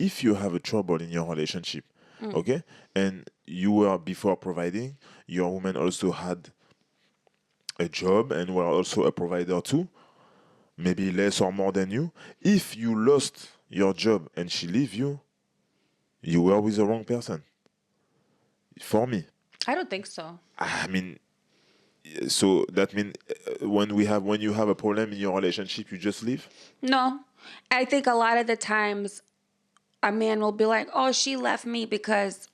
if you have a trouble in your relationship, okay, and you were before providing, your woman also had a job and were also a provider too, maybe less or more than you. If you lost your job and she leave you, you were with the wrong person. For me, I don't think so. I mean, so that means when you have a problem in your relationship, you just leave. No. I think a lot of the times a man will be like, oh, she left me because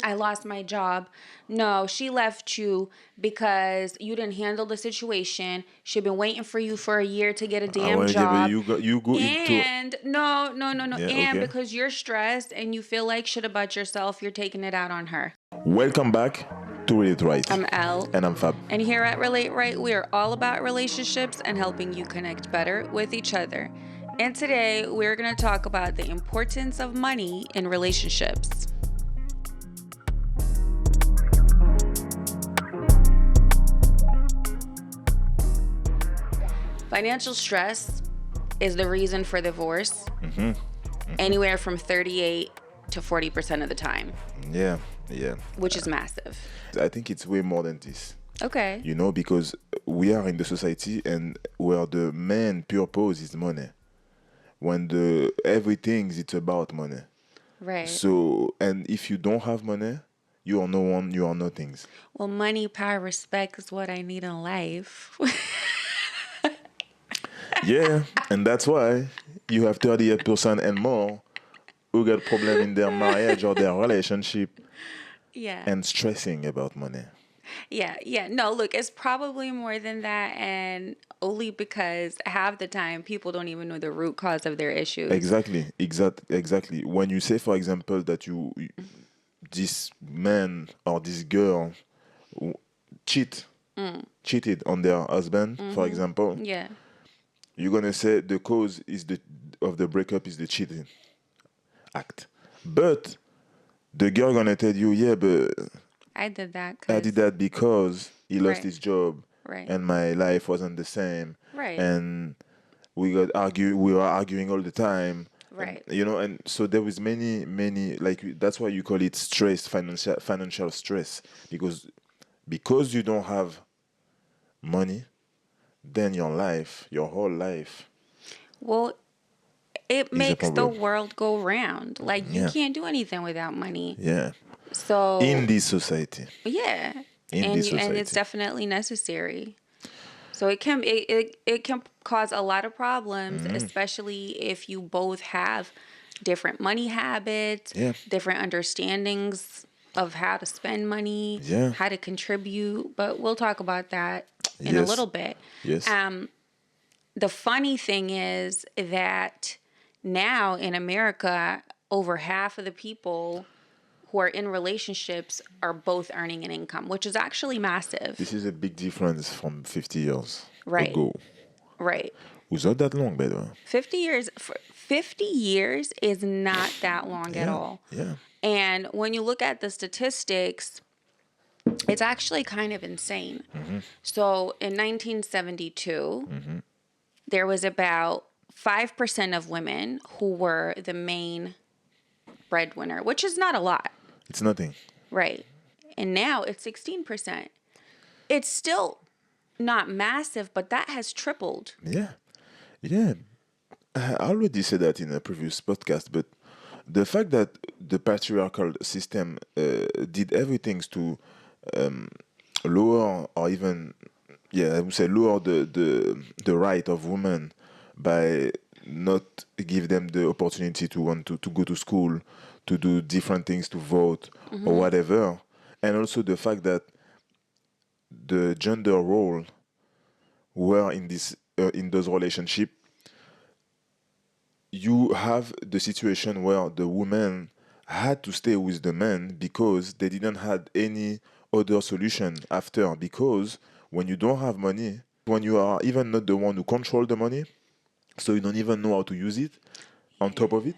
I lost my job. No, she left you because you didn't handle the situation. She'd been waiting for you for a year to get a damn Well, yeah, but job. you go into And no. yeah, And okay. because you're stressed and you feel like shit about yourself, you're taking it out on her. Welcome back to Relate Right, I'm Elle. and I'm Fab. And here at Relate Right, we are all about relationships and helping you connect better with each other. And today, we're going to talk about the importance of money in relationships. Financial stress is the reason for divorce, anywhere from 38 to 40% of the time, Yeah, which is massive. I think it's way more than this. Okay. Because we are in the society and where the main purpose is money. When the everything is about money. Right. So, and if you don't have money, you are no one, you are nothings. Well, money, power, respect is what I need in life. Yeah, and that's why you have 38% and more who got problem in their marriage or their relationship Yeah. and stressing about money. Yeah. No, look, it's probably more than that. And only because half the time people don't even know the root cause of their issues. Exactly. When you say, for example, that this man or this girl w- cheated on their husband, for example, Yeah. you're gonna say the cause is of the breakup is the cheating act. But the girl gonna tell you, yeah, but I did that I because. did that because he lost Right. his job Right. and my life wasn't the same. Right. And we were arguing all the time. Right. And so there was many like that's why you call it stress, financial stress, because you don't have money, then your whole life Well, it is a makes the problem. world go round. Like, you Yeah. can't do anything without money. Yeah. So, In this society. yeah. In And this and it's society. definitely necessary. So it can cause a lot of problems, especially if you both have different money habits, Yeah. different understandings of how to spend money, Yeah. how to contribute. But we'll talk about that in a Yes. little bit. Yes. The funny thing is that now in America, over half of the people who are in relationships are both earning an income, which is actually massive. This is a big difference from 50 years Right. ago. Right. Was not that long, by the way. 50 years is not that long at Yeah. all. Yeah. And when you look at the statistics, it's actually kind of insane. So in 1972, there was about 5% of women who were the main breadwinner, which is not a lot, It's nothing. right? And now it's 16%. It's still not massive, but that has tripled. Yeah. Yeah. I already said that in a previous podcast, but the fact that the patriarchal system did everything to lower or even, yeah, I would say lower the right of women by not give them the opportunity to want to go to school, to do different things, to vote or whatever. And also the fact that the gender role were in those relationships, you have the situation where the women had to stay with the men because they didn't had any other solution after. Because when you don't have money, when you are even not the one who control the money, so you don't even know how to use it on top of it,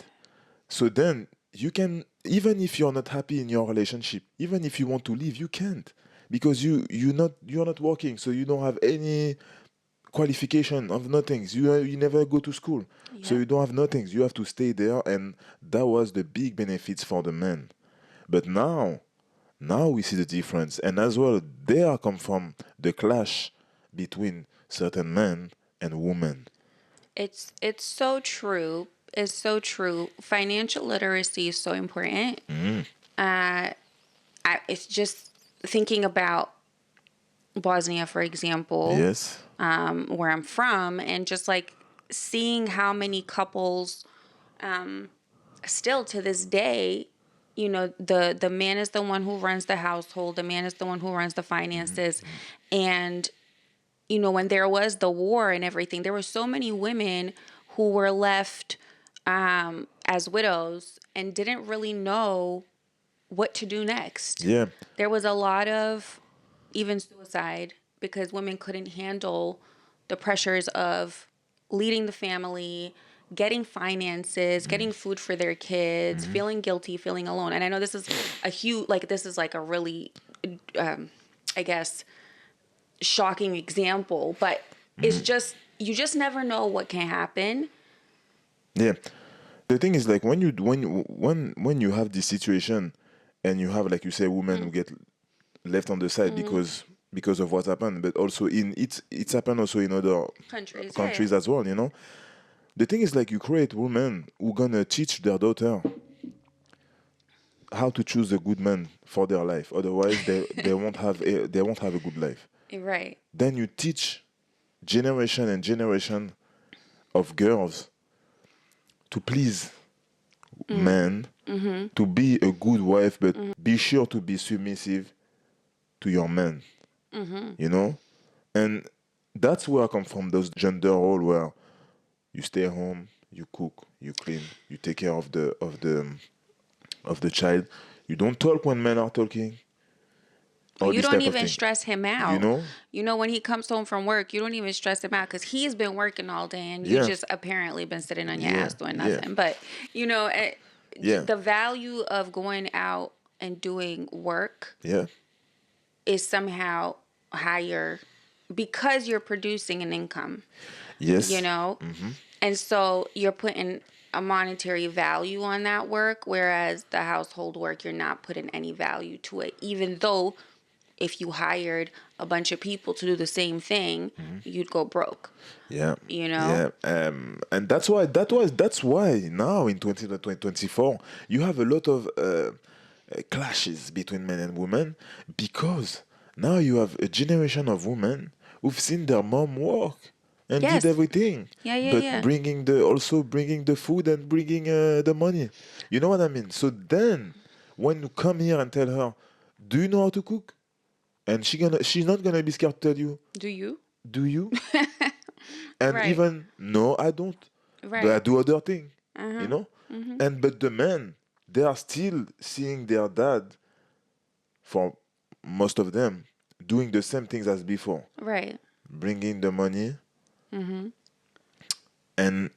so then you can, even if you're not happy in your relationship, even if you want to leave, you can't, because you're not working, so you don't have any qualification of nothing. You never go to school, so Yeah. you don't have nothing. You have to stay there, and that was the big benefits for the men. But now we see the difference, and as well, there come from the clash between certain men and women. It's so true. It's so true. Financial literacy is so important. It's just thinking about Bosnia, for example, Yes. where I'm from, and just like seeing how many couples still to this day, the man is the one who runs the household, the man is the one who runs the finances. And when there was the war and everything, there were so many women who were left as widows and didn't really know what to do next. Yeah. There was a lot of even suicide because women couldn't handle the pressures of leading the family, getting finances, getting food for their kids, feeling guilty, feeling alone. And I know this is this is like a really, I guess, shocking example, but it's just, you just never know what can happen. Yeah. The thing is, like, when you have this situation, and you have, like you say, women who get left on the side because of what happened, but also it's happened also in other Countries, yeah, yeah. countries as well. The thing is, like, you create women who gonna teach their daughter how to choose a good man for their life. Otherwise, they won't have a good life. Right. Then you teach generation and generation of girls to please men, to be a good wife, but be sure to be submissive to your man. You know, and that's where I come from. Those gender role where you stay home, you cook, you clean, you take care of the child. You don't talk when men are talking. All You this don't type of even thing. stress him You out. know? When he comes home from work, you don't even stress him out because he's been working all day and you Yeah. just apparently been sitting on your Yeah. ass doing Yeah. nothing. But, Yeah. the value of going out and doing work Yeah. is somehow higher because you're producing an income, you Yes. know? And so you're putting a monetary value on that work, whereas the household work, you're not putting any value to it, even though if you hired a bunch of people to do the same thing, you'd go broke, Yeah. you know? Yeah. And that's why now in 2024 you have a lot of clashes between men and women, because now you have a generation of women who've seen their mom work and did Yes. everything, Yeah, yeah, but yeah. bringing the food and bringing the money. You know what I mean? So then, when you come here and tell her, "Do you know how to cook?" and she's not gonna be scared to tell you, Do you? "Do you?" And Right. even, "No, I don't, but I Right. do other thing." You Uh-huh. know? And but the men, they are still seeing their dad, for most of them, doing the same things as before, Right. bringing the money, and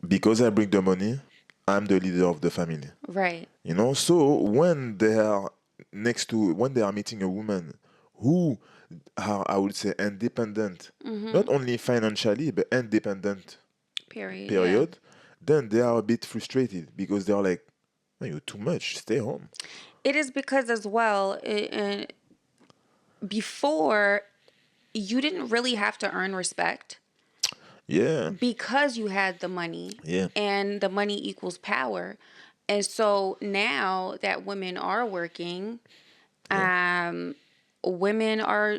because I bring the money, I'm the leader of the family. Right. So when they are meeting a woman who are, I would say, independent, not only financially but independent, Period. Yeah. period, then they are a bit frustrated because they are like, "No, you're too much. Stay home." It is because as well, before you didn't really have to earn respect Yeah, because you had the money yeah, and the money equals power. And so now that women are working, yeah, women are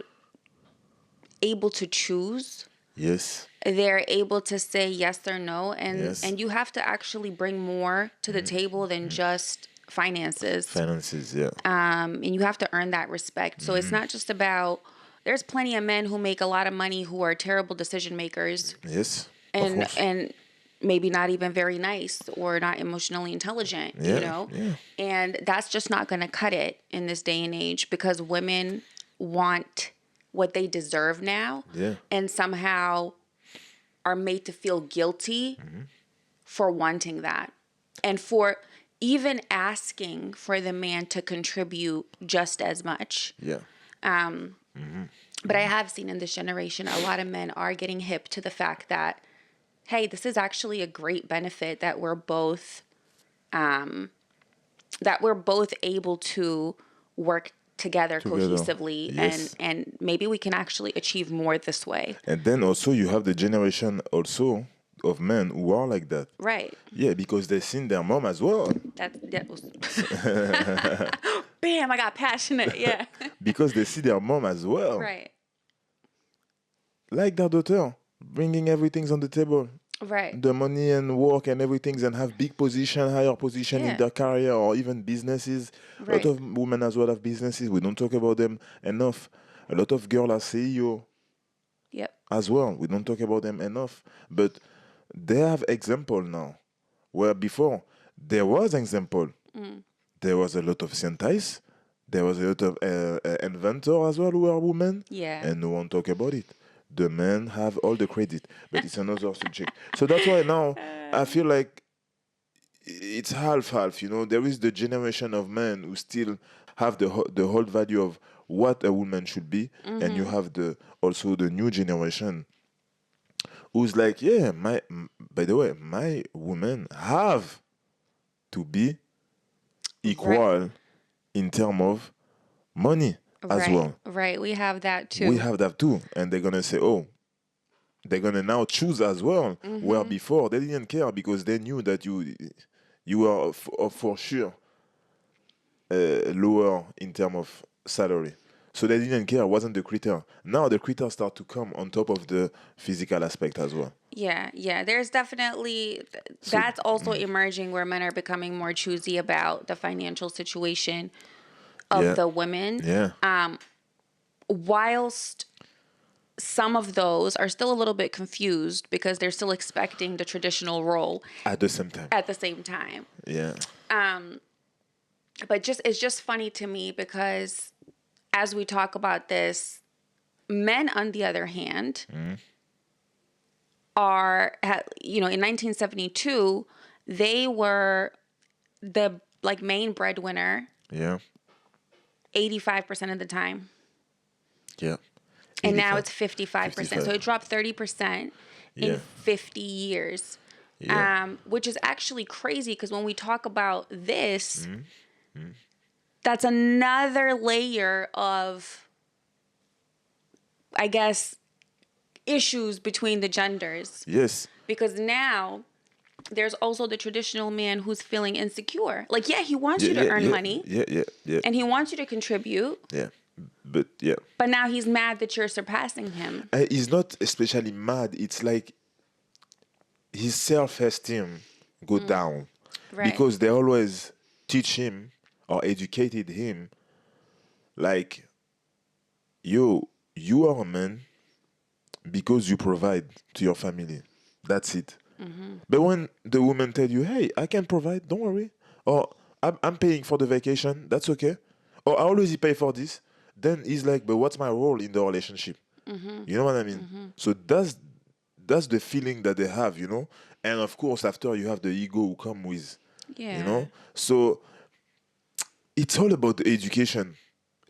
able to choose. yes, They're able to say yes or no, and yes. you have to actually bring more to the table than just finances. Finances, yeah, And you have to earn that respect. So it's not just about, there's plenty of men who make a lot of money who are terrible decision makers yes, of and course. and maybe not even very nice or not emotionally intelligent, Yeah, yeah, and that's just not going to cut it in this day and age because women want what they deserve now, yeah, and somehow are made to feel guilty for wanting that, and for even asking for the man to contribute just as much. yeah. But I have seen in this generation, a lot of men are getting hip to the fact that, hey, this is actually a great benefit that we're both able to work together Together. cohesively, Yes. and maybe we can actually achieve more this way. And then also you have the generation also of men who are like that. Right. Yeah, because they seen their mom as well. That was bam, I got passionate. Yeah. Because they see their mom as well. Right. Like their daughter, bringing everything's on the table. Right. The money and work and everything, and have big position, higher position in Yeah. their career or even businesses. A lot Right. of women as well have businesses. We don't talk about them enough. A lot of girls are CEO Yep. as well. We don't talk about them enough. But they have example now. Where before there was example. There was a lot of scientists. There was a lot of inventor as well who are women. Yeah. And no one talk about it. The men have all the credit, but it's another subject. So that's why now I feel like it's half half. There is the generation of men who still have the whole value of what a woman should be, and you have the also the new generation who's like, yeah, by the way, my women have to be Right. equal in terms of money as Right. well. Right. We have that We too. have that too, and they're gonna say, oh, they're gonna now choose as well. Where before they didn't care because they knew that you are for sure lower in terms of salary. So they didn't care, wasn't the critter. Now the critter start to come on top of the physical aspect as well. Yeah, yeah. There's definitely So that's also emerging where men are becoming more choosy about the financial situation of yeah, the women, yeah, whilst some of those are still a little bit confused because they're still expecting the traditional role at the same time. at the same time. Yeah, But it's just funny to me because as we talk about this, men on the other hand in 1972 they were the like main breadwinner yeah, 85% of the time, yeah. and now 85, it's 55%, so 55. it dropped 30% in Yeah, 50 years. yeah. Which is actually crazy because when we talk about this, that's another layer of, I guess, issues between the genders, Yes. because now there's also the traditional man who's feeling insecure. Like, yeah, he wants Yeah, you to yeah, earn yeah, money yeah, yeah, yeah, and he wants you to contribute, yeah. But yeah, but now he's mad that you're surpassing him. he's not especially mad. It's like his self-esteem go down Right. because they always teach him or educated him like, you are a man because you provide to your family. That's it. But when the woman tell you, hey, I can provide, don't worry, or I'm paying for the vacation, that's okay, or I always pay for this, then he's like, but what's my role in the relationship? You know what I mean? So that's the feeling that they have. And of course, after you have the ego who come with, you Yeah. know. So it's all about the education.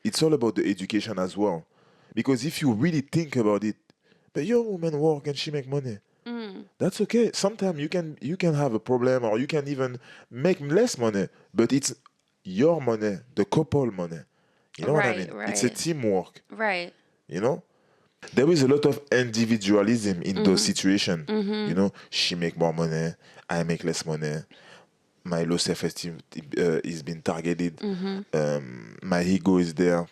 It's all about the education as well, because if you really think about it, but your woman work and she make money. That's okay. Sometimes you can have a problem or you can even make less money, but it's your money, the couple money. You know what I Right, mean? It's a right, teamwork. right. You know, there is a lot of individualism in those situations. She make more money, I make less money. My low self-esteem is being targeted. My ego is there.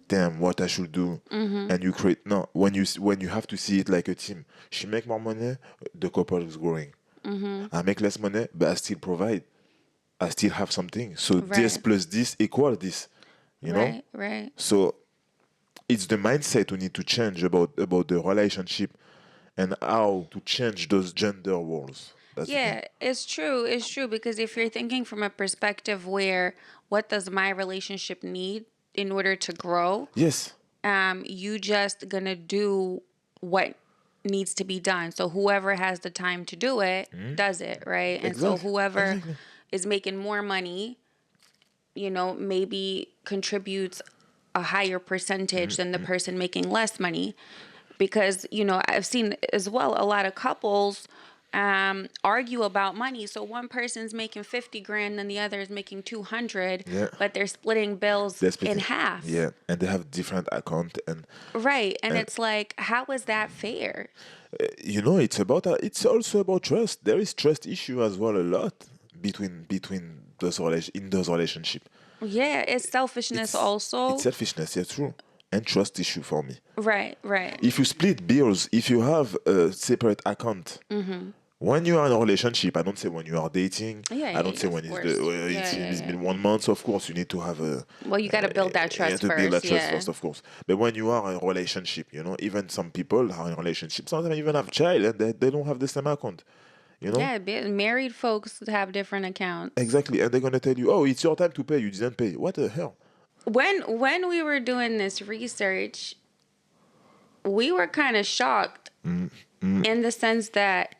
Damn, what I should do. And you create no when you have to see it like a team. She make more money, the couple is growing. I make less money, but I still provide. I still have something. So this Right, plus this equal this. You know. right, right. So it's the mindset we need to change about the relationship and how to change those gender roles. That's the thing. Yeah, it's true. It's true because if you're thinking from a perspective where what does my relationship need in order to grow, Yes. you just gonna do what needs to be done. So whoever has the time to do it does it, right? And so Exactly. whoever Exactly. is making more money, maybe contributes a higher percentage than the person making less money. Because, I've seen as well a lot of couples argue about money. So one person's making 50 grand and the other is making 200, Yeah. but they're splitting bills They're in splitting. half. Yeah, and they have different account, and Right. And uh, it's like, how is that fair? it's also about trust. There is trust issue as well a lot between those relationship. Yeah, it's selfishness It's also. selfishness, yeah, true, and trust issue for me. Right, right. If you split bills, if you have a separate account, when you are in a relationship, I don't say when you are dating. Yeah, I yeah, don't say yeah, when of course. Yeah, yeah, it's yeah. been 1 month. Of course, you need to have Well, you got to build that you have trust to build that first. trust Yeah. first, of course. But when you are in a relationship, even some people are in a relationship. Sometimes even have child and they don't have the same account. You know Yeah, married folks have different accounts. exactly, and they're gonna tell you, "Oh, it's your time to pay. You didn't pay. What the hell?" When we were doing this research, we were kind of shocked in the sense that,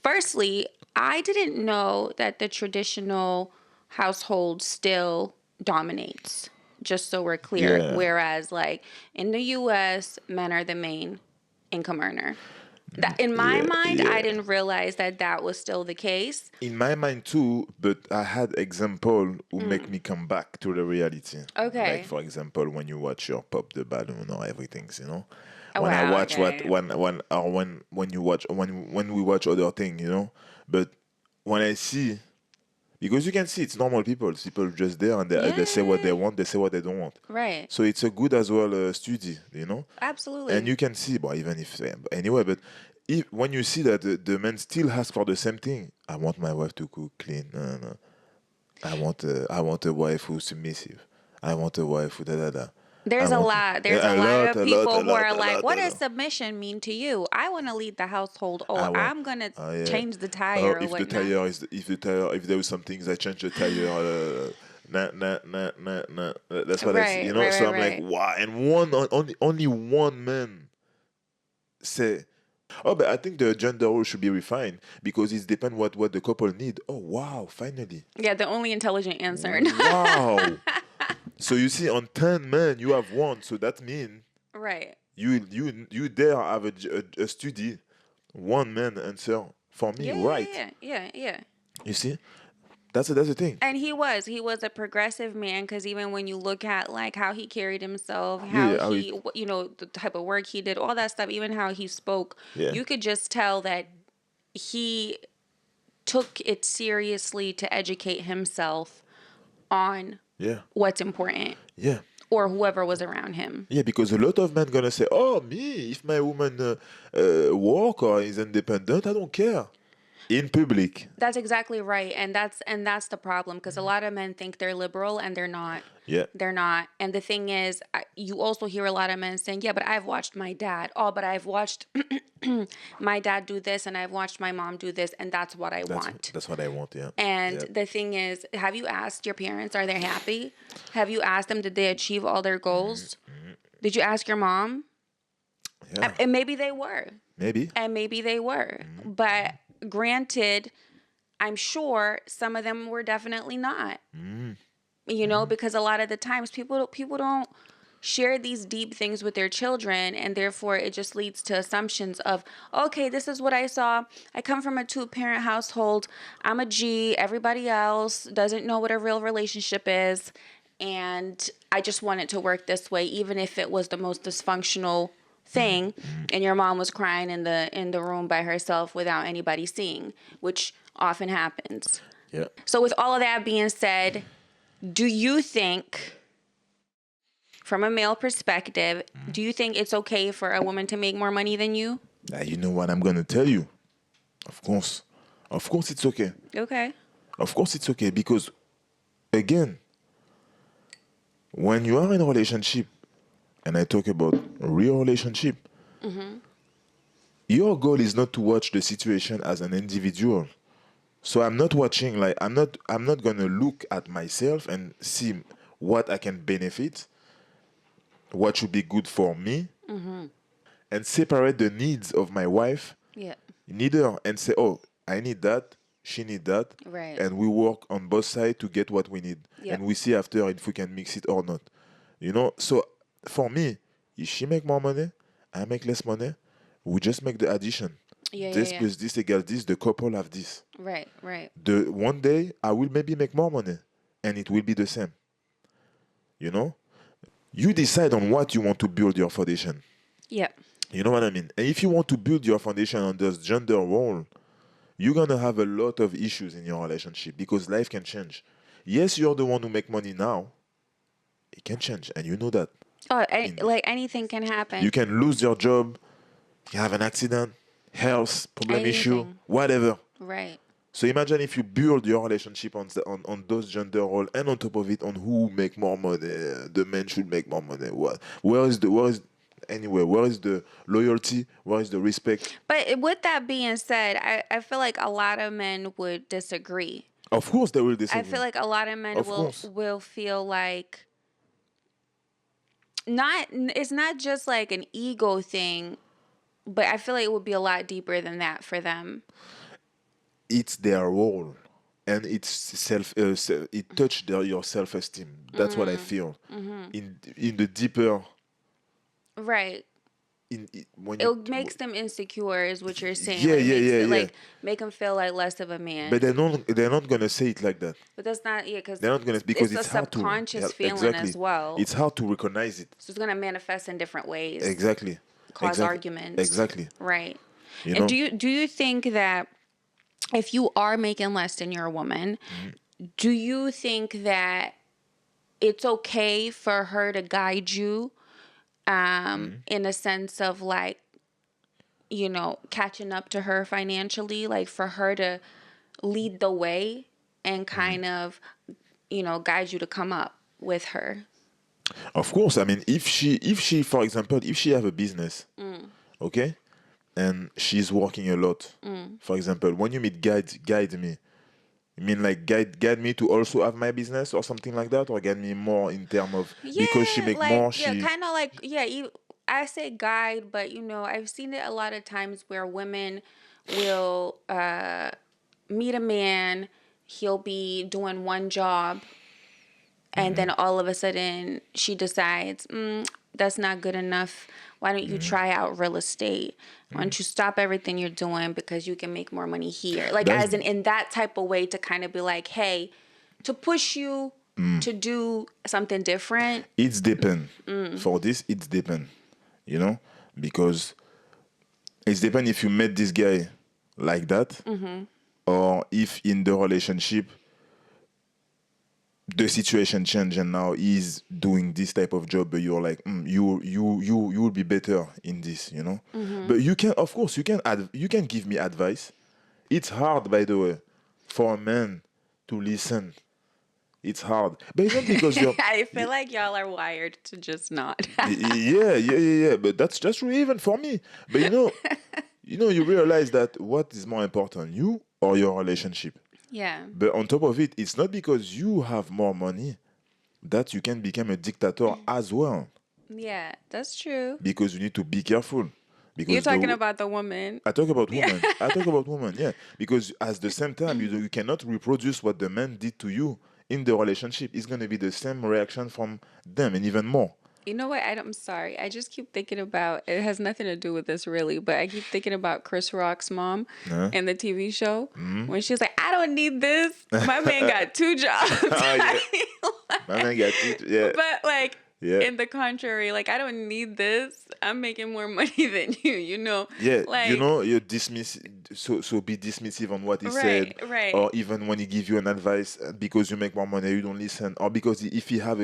firstly, I didn't know that the traditional household still dominates, just so we're clear. Yeah, Whereas, like, in the US, men are the main income earner. That, in my yeah, mind, I yeah. didn't realize that that was still the case. In my mind too, but I had example who make me come back to the reality. Like Okay. for example, when you watch your pop the balloon or everything. Oh, When I wow. watch what Okay. when you watch when we watch other thing. But when I see, because you can see it's normal people just there and they say what they Yeah. want, they say what they don't want. Right. So it's a good as well study. And Absolutely. you can see, but even if anyway, but when you see that the man still asks for the same thing, I want my wife to cook clean. No, no, no. I want a wife who's submissive. I want a wife who da da da. I There's a want lot. There's a a lot lot, of a lot, a people who lot, are a like, lot, what a does lot. submission mean to you? I want to lead the household. Oh, I want. I'm going to Oh yeah. change the tire or If the whatnot. tire is if there was some things I change the tire. Nah, nah, nah, nah, nah. That's what I see. Right, right, right, So I'm like, right. wow. And only one man say, oh, but I think the gender role should be refined because it depends what the couple need. Oh wow, finally. Yeah, the only intelligent answer. Wow. So you see, on 10 men, you have one. So that means Right. you there have a study, one man answer for me, Yeah, yeah, right? yeah, yeah, yeah. You see, that's the thing. And he was a progressive man, because even when you look at like how he carried himself, Yeah, how yeah, he, the type of work he did, all that stuff, even how he spoke, yeah, you could just tell that he took it seriously to educate himself on yeah, what's important, yeah. or whoever was around him. Yeah, because a lot of men gonna say, "Oh, me, if my woman work or is independent, I don't care." In public, That's exactly right. And that's the problem, because a lot of men think they're liberal and they're not. yeah, They're not. And the thing is, you also hear a lot of men saying, "Yeah, but I've watched my dad. Oh, but I've watched my dad do this, and I've watched my mom do this, and that's what I want." that's what I want. Yeah, And yeah, the thing is, have you asked your parents, are they happy? Have you asked them, did they achieve all their goals? Did you ask your mom? yeah. And maybe they were. Maybe. And maybe they were. But granted, I'm sure some of them were definitely not. Because a lot of the times people don't share these deep things with their children, and therefore it just leads to assumptions of, okay, this is what I saw. I come from a two-parent household. I'm a G. Everybody else doesn't know what a real relationship is, and I just want it to work this way, even if it was the most dysfunctional thing, and your mom was crying in the room by herself without anybody seeing, which often happens. Yeah. So with all of that being said, do you think, from a male perspective, do you think it's okay for a woman to make more money than you? You know what I'm gonna tell you? Of course, it's okay. Okay. Of course, it's okay because, again, when you are in a relationship, and I talk about a real relationship, your goal is not to watch the situation as an individual. So I'm not watching like I'm not gonna look at myself and see what I can benefit, what should be good for me, and separate the needs of my wife, Yeah. neither, and say, oh, I need that, she need that, Right. and we work on both sides to get what we need, Yep. and we see after if we can mix it or not. So for me, if she make more money, I make less money, we just make the addition. Yeah, yeah, This yeah. plus this equals this, the couple have this. Right, right. The one day I will maybe make more money and it will be the same. You know? You decide on what you want to build your foundation. Yep. You know what I mean? And if you want to build your foundation on this gender role, you're gonna have a lot of issues in your relationship because life can change. Yes, you're the one who make money now. It can change, and you know that. Oh, In like anything can happen. You can lose your job, you have an accident, health problem issue, Anything. whatever. Right. So imagine if you build your relationship on those gender role and on top of it on who make more money. The man should make more money. What? Where is the loyalty? Where is the respect? But with that being said, I feel like a lot of men would disagree. Of course, they will I disagree. feel like a lot of men Of course. will feel like it's not just like an ego thing, but I feel like it would be a lot deeper than that for them. It's their role, and it's it touched your self-esteem. That's what I feel. In the deeper Right. when you It makes them insecure is what you're saying. Yeah, Like, yeah, makes yeah, it, yeah. like make them feel like less of a man. But they're not gonna say it like that. But that's not, yeah, because They're not gonna, because it's a it's hard to, subconscious yeah, feeling exactly. as well. It's hard to recognize it. So it's gonna manifest in different ways. Exactly. Cause Exactly. arguments. Exactly. Right. You And know. do you think that if you are making less than you're a woman, do you think that it's okay for her to guide you in a sense of like, catching up to her financially, like for her to lead the way and kind of, guide you to come up with her? Of course, I mean, if she, for example, if she have a business, okay, and she's working a lot, for example, when you meet guide me, you mean like guide me to also have my business or something like that, or guide me more in terms of because she Yeah, make like, more, yeah, she kind of like, yeah, I say guide, but I've seen it a lot of times where women will meet a man, he'll be doing one job, and then all of a sudden she decides, that's not good enough. Why don't you try out real estate? Why don't you stop everything you're doing because you can make more money here? Like, That's- as in that type of way to kind of be like, hey, to push you to do something different. it's depend. For this, it's depend, because it's depend if you met this guy like that, or if in the relationship the situation change and now he's doing this type of job, but you're like, you will be better in this. But you can, of course, you can give me advice. It's hard, by the way, for a man to listen. It's hard, but it's not because you're. I feel like y'all are wired to just not. Yeah. But that's just true even for me. But you realize that what is more important, you or your relationship. Yeah. But on top of it, it's not because you have more money that you can become a dictator as well. Yeah, that's true. Because you need to be careful. Because You're talking about the woman. I talk about women. I talk about women, yeah. Because at the same time, you cannot reproduce what the man did to you in the relationship. It's going to be the same reaction from them and even more. You know what? I'm sorry. I just keep thinking about, it has nothing to do with this really, but I keep thinking about Chris Rock's mom in the TV show when she's like, I don't need this. My man got 2 jobs. Yeah. My man got it, yeah. But like, Yeah. in the contrary, like, I don't need this. I'm making more money than you. Yeah, Like, you're so be dismissive on what he said, right. or even when he give you an advice because you make more money, you don't listen, or because if he have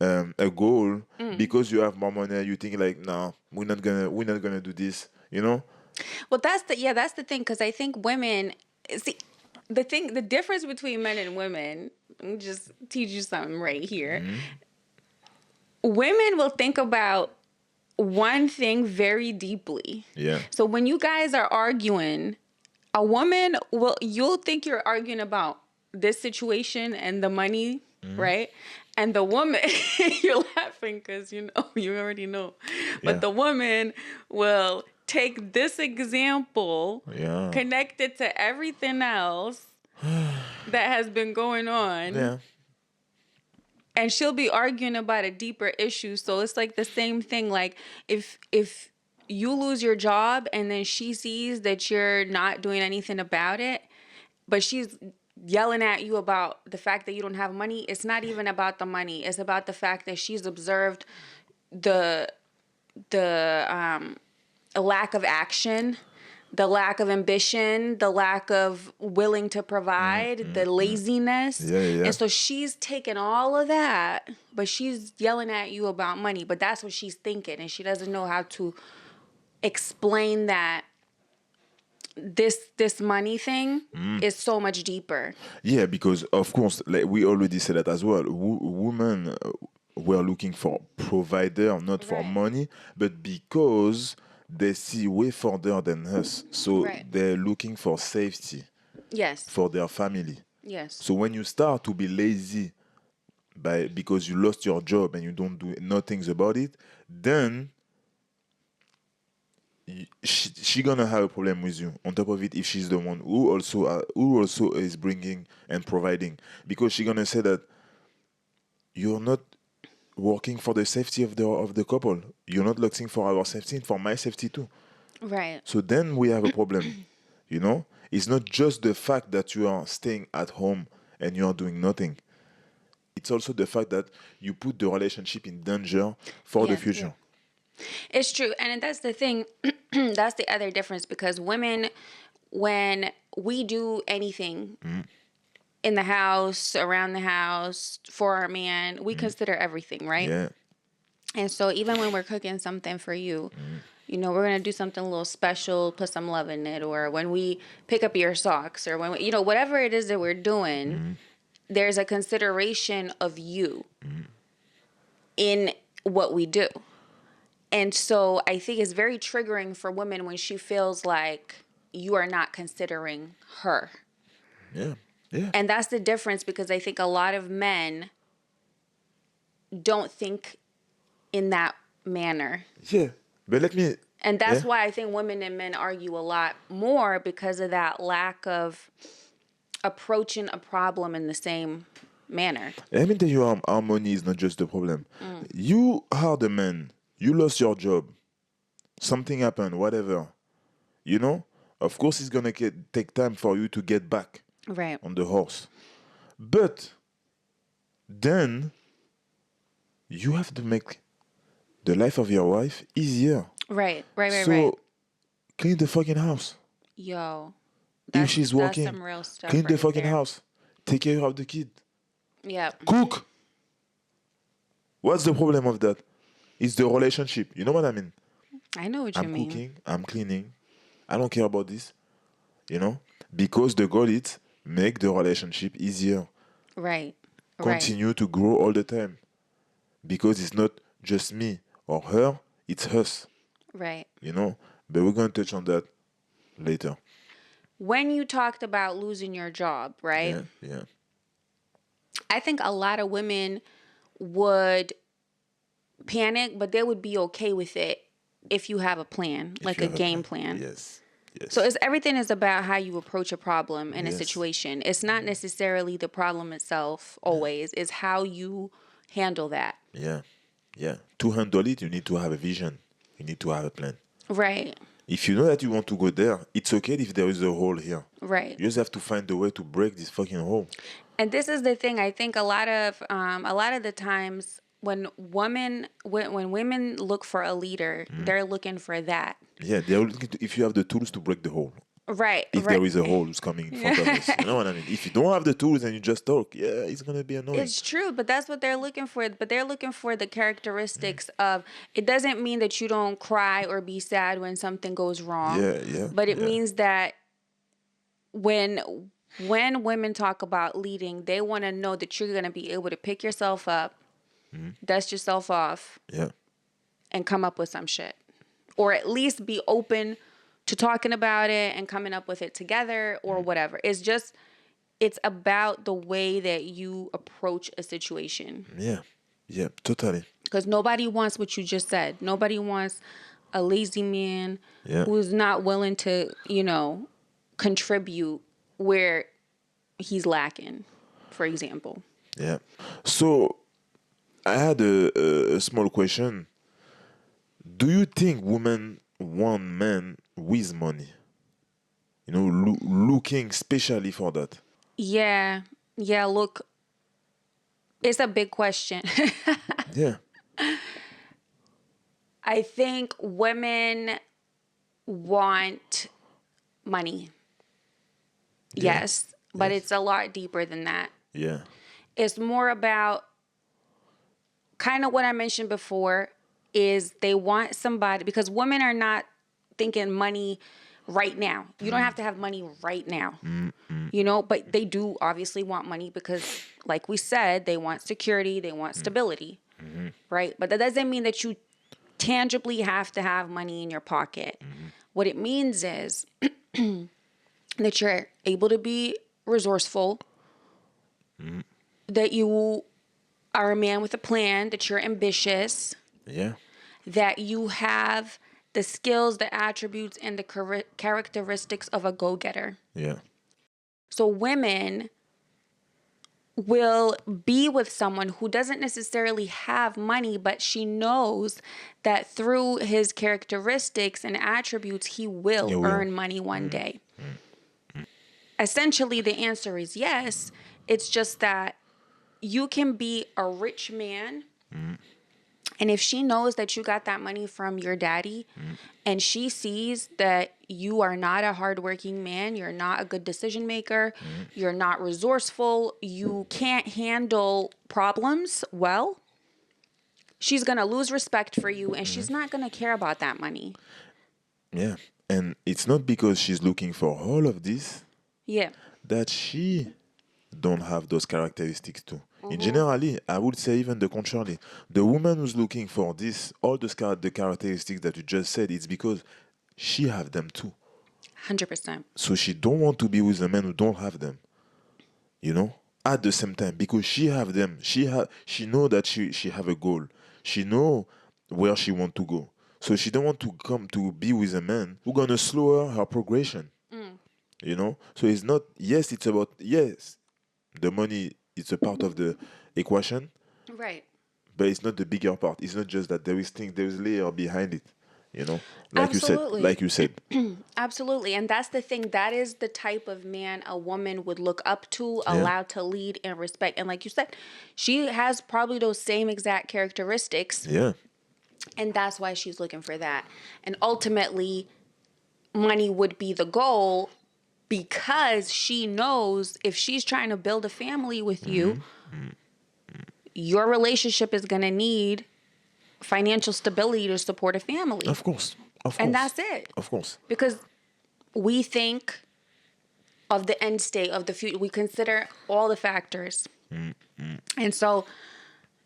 a goal, because you have more money, you think like, no, we're not gonna do this, Well, that's the thing, because I think women see the difference between men and women. Let me just teach you something right here. Women will think about one thing very deeply. Yeah. So when you guys are arguing, you'll think you're arguing about this situation and the money, right? And the woman, you're laughing because you already know. But Yeah. the woman will take this example, Yeah. connect it to everything else that has been going on, Yeah. and she'll be arguing about a deeper issue. So it's like the same thing. Like if you lose your job and then she sees that you're not doing anything about it, but she's yelling at you about the fact that you don't have money, it's not even about the money. It's about the fact that she's observed the lack of action, the lack of ambition, the lack of willing to provide, the laziness. Yeah, yeah. And so she's taking all of that, but she's yelling at you about money. But that's what she's thinking. And she doesn't know how to explain that this money thing is so much deeper. Yeah, because of course, like we already said that as well. Women were looking for provider, not for Right. money, but because they see way further than us, so Right. they're looking for safety Yes. for their family. Yes. So when you start to be lazy because you lost your job and you don't do nothing about it, then she gonna have a problem with you. On top of it, if she's the one who also is bringing and providing, because she gonna say that you're not working for the safety of the couple. You're not looking for our safety, for my safety too. Right. So then we have a problem. You know, it's not just the fact that you are staying at home and you are doing nothing. It's also the fact that you put the relationship in danger for the Yes, future. yeah. It's true. And that's the thing. That's the other difference, because women, when we do anything in the house, around the house, for our man, we consider everything, right? Yeah. And so even when we're cooking something for you, you know, we're going to do something a little special, put some love in it. Or when we pick up your socks, or when we, you know, whatever it is that we're doing, there's a consideration of you in what we do. And so I think it's very triggering for women when she feels like you are not considering her. Yeah. Yeah. And that's the difference, because I think a lot of men don't think in that manner. Yeah. But let me. And that's Yeah. why I think women and men argue a lot more, because of that lack of approaching a problem in the same manner. Let me tell you, our money is not just the problem. You are the man. You lost your job. Something happened, whatever. You know? Of course, it's going to take time for you to get back Right. on the horse. But then you have to make the life of your wife easier. Right. Right. So clean the fucking house. Yo. If she's That's working, some real stuff. clean the right fucking there. house. Take care of the kid. Yep. Cook. What's the problem of that? It's the relationship. You know what I mean? I know what you I'm mean. cooking. I'm cleaning. I don't care about this. You know? Because the goal is make the relationship easier. Right. Right. Continue to grow all the time. Because it's not just me or her, it's us. Right. You know? But we're going to touch on that later. When you talked about losing your job, right? Yeah, yeah. I think a lot of women would panic, but they would be okay with it if you have a plan, If like you a have game plan. Yes. Yes. So everything is about how you approach a problem in a Yes. situation. It's not necessarily the problem itself always. It's how you handle that. Yeah. Yeah. To handle it, you need to have a vision. You need to have a plan. Right. If you know that you want to go there, it's okay if there is a hole here. Right. You just have to find a way to break this fucking hole. And this is the thing. I think a lot of the times when women look for a leader, they're looking for that. Yeah, they're looking to, if you have the tools to break the hole. Right. If right. there is a hole who's coming in front of us. You know what I mean? If you don't have the tools and you just talk, yeah, it's going to be annoying. It's true, but that's what they're looking for. But they're looking for the characteristics of, it doesn't mean that you don't cry or be sad when something goes wrong. Yeah, yeah. But it yeah. means that when women talk about leading, they want to know that you're going to be able to pick yourself up, dust yourself off, Yeah. and come up with some shit. Or at least be open to talking about it and coming up with it together or whatever. It's about the way that you approach a situation. Yeah. Yeah, totally. Because nobody wants what you just said. Nobody wants a lazy man Yeah. who's not willing to, contribute where he's lacking, for example. Yeah. So I had a small question. Do you think women want men with money? Looking specially for that. Yeah. Yeah, look, it's a big question. Yeah, I think women want money. yeah, Yes, but yes, it's a lot deeper than that. yeah, It's more about kind of what I mentioned before is they want somebody because women are not thinking money right now. You don't have to have money right now. But they do obviously want money because like we said, they want security, they want stability, right? But that doesn't mean that you tangibly have to have money in your pocket. What it means is that you're able to be resourceful, that you are a man with a plan, that you're ambitious, yeah, that you have the skills, the attributes, and the characteristics of a go getter. yeah, So women will be with someone who doesn't necessarily have money, but she knows that through his characteristics and attributes, he will yeah. Will. earn money one day. Essentially, the answer is yes. It's just that you can be a rich man. And if she knows that you got that money from your daddy and she sees that you are not a hardworking man, you're not a good decision maker, you're not resourceful, you can't handle problems well, she's going to lose respect for you and she's not going to care about that money. Yeah, and it's not because she's looking for all of this Yeah. that she don't have those characteristics too. In generally, I would say even the contrary. The woman who's looking for this, all the characteristics that you just said, it's because she have them too. 100%. So she don't want to be with a man who don't have them. At the same time because she have them. She know that she have a goal. She know where she want to go. So she don't want to come to be with a man who gonna slow her progression. So it's not, yes, it's about, yes, the money is a part of the equation, Right. but it's not the bigger part. It's not just that there is layer behind it, you know Absolutely. like you said. Absolutely. And that's the thing. That is the type of man a woman would look up to, Yeah, allow to lead and respect. And like you said, she has probably those same exact characteristics. yeah, And that's why she's looking for that. And ultimately, money would be the goal because she knows if she's trying to build a family with you, your relationship is going to need financial stability to support a family. of course, of And course, that's it. of course. Because we think of the end state of the future. We consider all the factors. And so,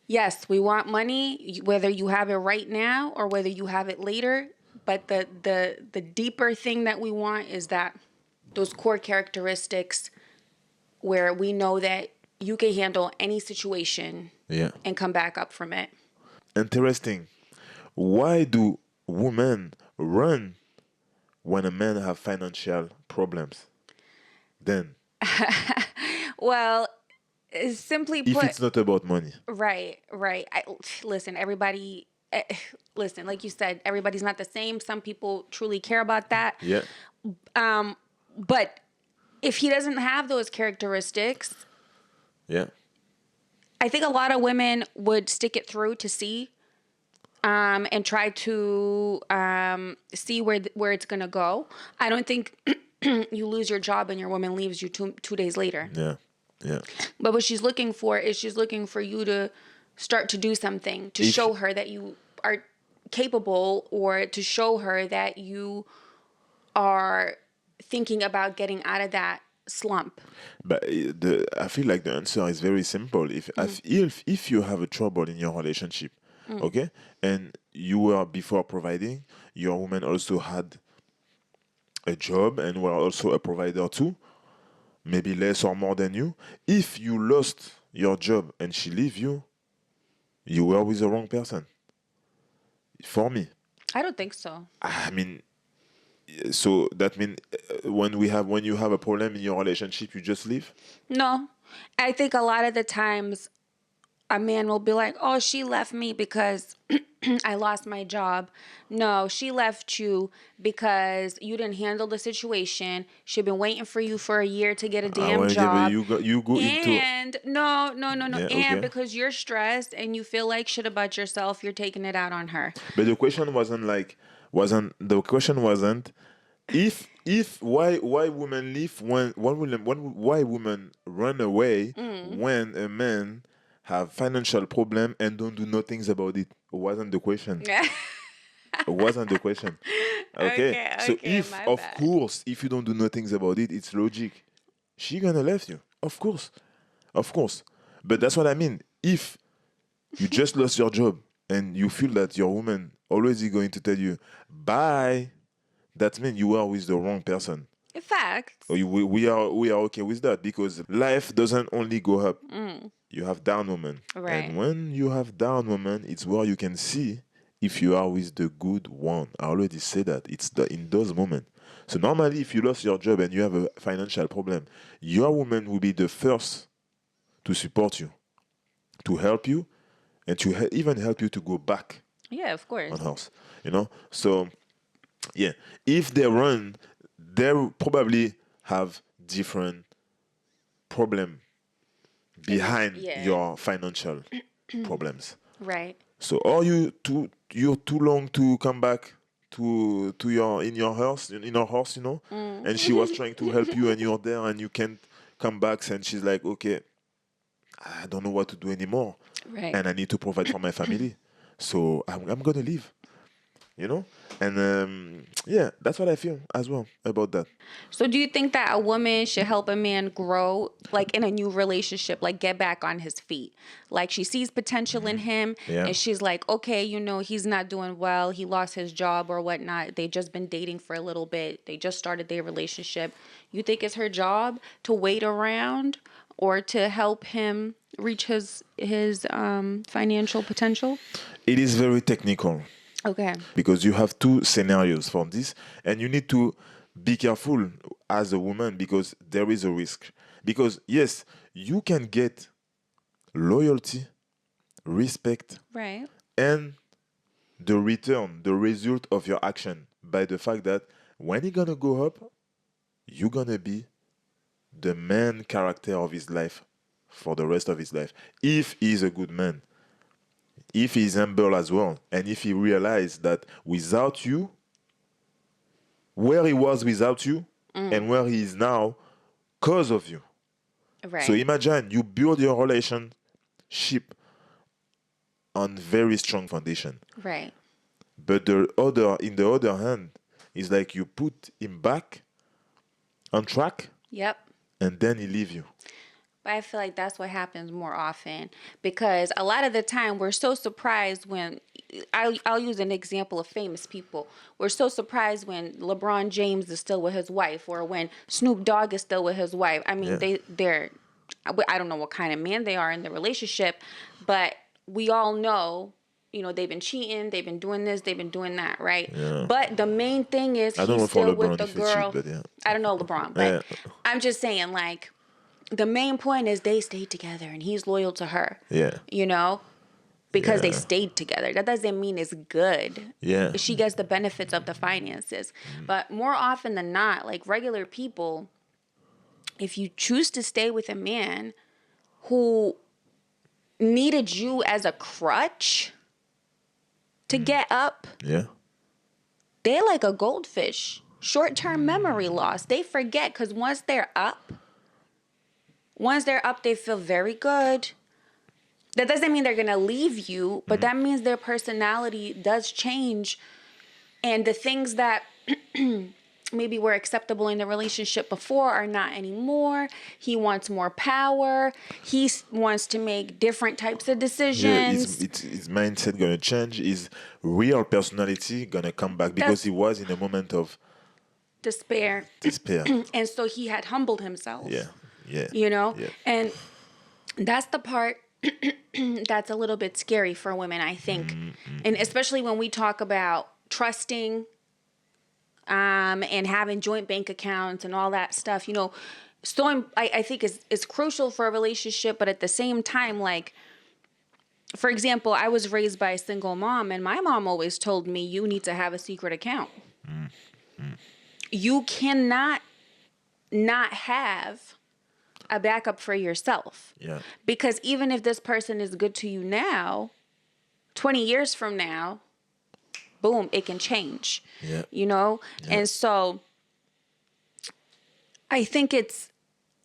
yes, we want money, whether you have it right now or whether you have it later. But the deeper thing that we want is that those core characteristics where we know that you can handle any situation Yeah, and come back up from it. interesting. Why do women run when a man have financial problems? Then, Well, simply if put, it's not about money. right, right. Listen, everybody, listen, like you said, everybody's not the same. Some people truly care about that. Yeah, But if he doesn't have those characteristics, yeah, I think a lot of women would stick it through to see and try to see where it's going to go. I don't think you lose your job and your woman leaves you two days later. yeah, yeah. But what she's looking for is she's looking for you to start to do something to If show her that you are capable or to show her that you are thinking about getting out of that slump. But I feel like the answer is very simple. If you have a trouble in your relationship, okay, and you were before providing, your woman also had a job and were also a provider too, maybe less or more than you. If you lost your job and she leave you, you were with the wrong person. For me, I don't think so. I mean, so that means when you have a problem in your relationship, you just leave. No, I think a lot of the times a man will be like, oh, she left me because I lost my job. No, she left you because you didn't handle the situation. She'd been waiting for you for a year to get a I damn want to give it, job. you go into, And no, no, no, no. yeah, And okay. because you're stressed and you feel like shit about yourself, you're taking it out on her. But the question wasn't the question wasn't if why women leave when why women run away when a man have financial problem and don't do nothing about it. Wasn't the question. Wasn't the question. Okay. Okay, So okay, if my of bad. course if you don't do nothing about it, it's logic. She gonna left you. Of course. Of course. But that's what I mean. If you just lost your job and you feel that your woman always is going to tell you bye, that means you are with the wrong person. Facts. We are okay with that because life doesn't only go up. You have down moment. Right. And when you have down moment, it's where you can see if you are with the good one. I already said that. It's in those moments. So normally if you lost your job and you have a financial problem, your woman will be the first to support you, to help you, and to even help you to go back Yeah, of on course. house. So yeah, if they run, they will probably have different problem behind Yeah. your financial problems. Right. So are you're too long to come back to your in your house in our house, and she was trying to help you and you're there and you can't come back and she's like, okay, I don't know what to do anymore Right. and I need to provide for my family. So I'm gonna leave, you know? And yeah, that's what I feel as well about that. So do you think that a woman should help a man grow like in a new relationship, like get back on his feet? Like she sees potential in him Yeah. and she's like, okay, he's not doing well. He lost his job or whatnot. They just been dating for a little bit. They just started their relationship. You think it's her job to wait around or to help him reach his financial potential? It is very technical Okay. because you have two scenarios for this and you need to be careful as a woman because there is a risk. Because yes, you can get loyalty, respect, Right. and the return, the result of your action by the fact that when he gonna go up, you're gonna be the main character of his life for the rest of his life. If he's a good man, if he's humble as well, and if he realized that without you, where he was without you, and where he is now, cause of you. So Right. imagine you build your relationship on very strong foundation. Right. But in the other hand, it's like you put him back on track Yep. and then he leave you. But I feel like that's what happens more often because a lot of the time we're so surprised when I'll use an example of famous people. We're so surprised when LeBron James is still with his wife or when Snoop Dogg is still with his wife. I mean, Yeah. they're I don't know what kind of man they are in the relationship, but we all know they've been cheating, they've been doing this, they've been doing that, right? Yeah. But the main thing is I don't he's know for still with LeBron the if you cheat, girl. but yeah. I don't know LeBron, but Yeah. I'm just saying, like, the main point is they stayed together and he's loyal to her. Yeah. You know, because they Yeah. stayed together. That doesn't mean it's good. Yeah. She gets the benefits of the finances. But more often than not, like regular people, if you choose to stay with a man who needed you as a crutch to get up, Yeah. they're like a goldfish. Short-term memory loss. They forget because once they're up, they feel very good. That doesn't mean they're going to leave you, but that means their personality does change. And the things that maybe were acceptable in the relationship before are not anymore. He wants more power. Wants to make different types of Yeah, decisions. his mindset gonna change. His real personality gonna come back because he That's was in a moment of despair. despair. And so he had humbled Yeah, himself, yeah, you know? yeah. And that's the part that's a little bit scary for women, I think. And especially when we talk about trusting and having joint bank accounts and all that stuff, I think is crucial for a relationship, but at the same time, like for example, I was raised by a single mom, and my mom always told me, you need to have a secret account. You cannot not have a backup for yourself. Yeah. Because even if this person is good to you now, 20 years from now, boom, it can change. Yeah. You know? Yeah. And so I think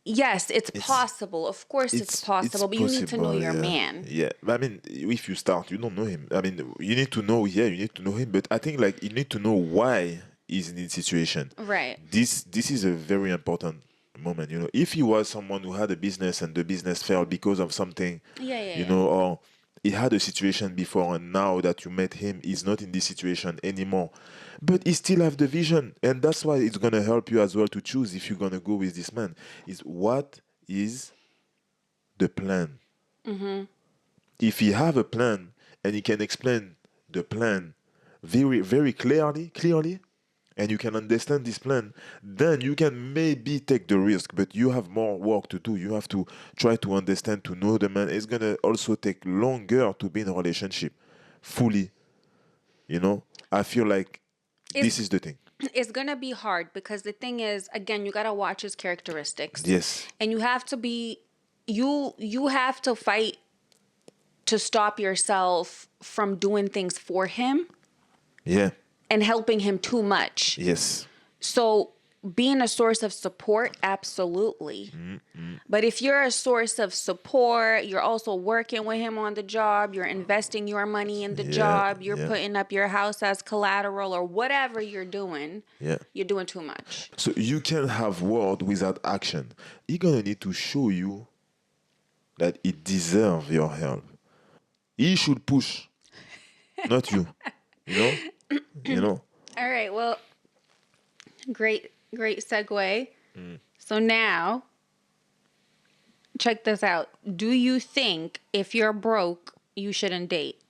yes, it's possible. Of course it's It's possible, but you need to know possible, your yeah. man. Yeah. But I mean, if you start, you don't know him. I mean, you need to know, yeah, you need to know him, but I think like you need to know why he's in this situation. Right. This is a very important moment, you know. If he was someone who had a business and the business failed because of something, Yeah, yeah, you yeah. know, or he had a situation before and now that you met him, he's not in this situation anymore. But he still have the vision, and that's why it's gonna help you as well to choose if you're gonna go with this man. Is what is the plan? If he have a plan and he can explain the plan very very clearly, and you can understand this plan, then you can maybe take the risk, but you have more work to do. You have to try to understand, to know the man. It's gonna also take longer to be in a relationship fully, you know. I feel like It's this is the thing. it's gonna be hard because the thing is, again, you gotta watch his characteristics, Yes. and you have to be you have to fight to stop yourself from doing things for him Yeah. and helping him too much. Yes. So being a source of support, absolutely. But if you're a source of support, you're also working with him on the job, you're investing your money in the Yeah. job, you're Yeah. putting up your house as collateral or whatever Yeah. you're doing too much. So you can have word without action. He gonna need to show you that he deserve your help. He should push, not you. You know? You know? All right, well, great segue. So now, check this out. Do you think if you're broke, you shouldn't date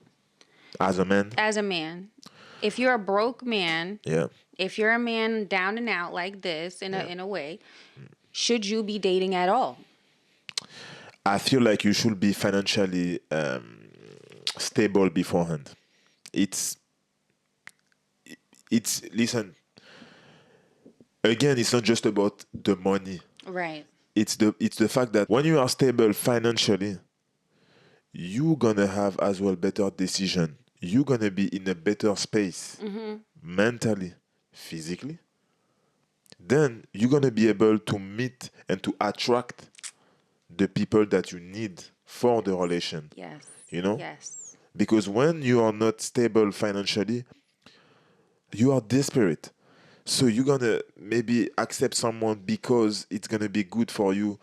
As a man, as a man? If you're a broke man, yeah. if you're a man down and out like this in Yeah. a way, should you be dating at all? I feel like you should be financially stable beforehand. It's listen, again, it's not just about the money. Right. It's the fact that when you are stable financially, you gonna have as well better decision. You gonna be in a better space mentally, physically. Then you're gonna be able to meet and to attract the people that you need for the relation. Yes. You know? Yes. Because when you are not stable financially, you are desperate. So you're gonna maybe accept someone because it's gonna be good for you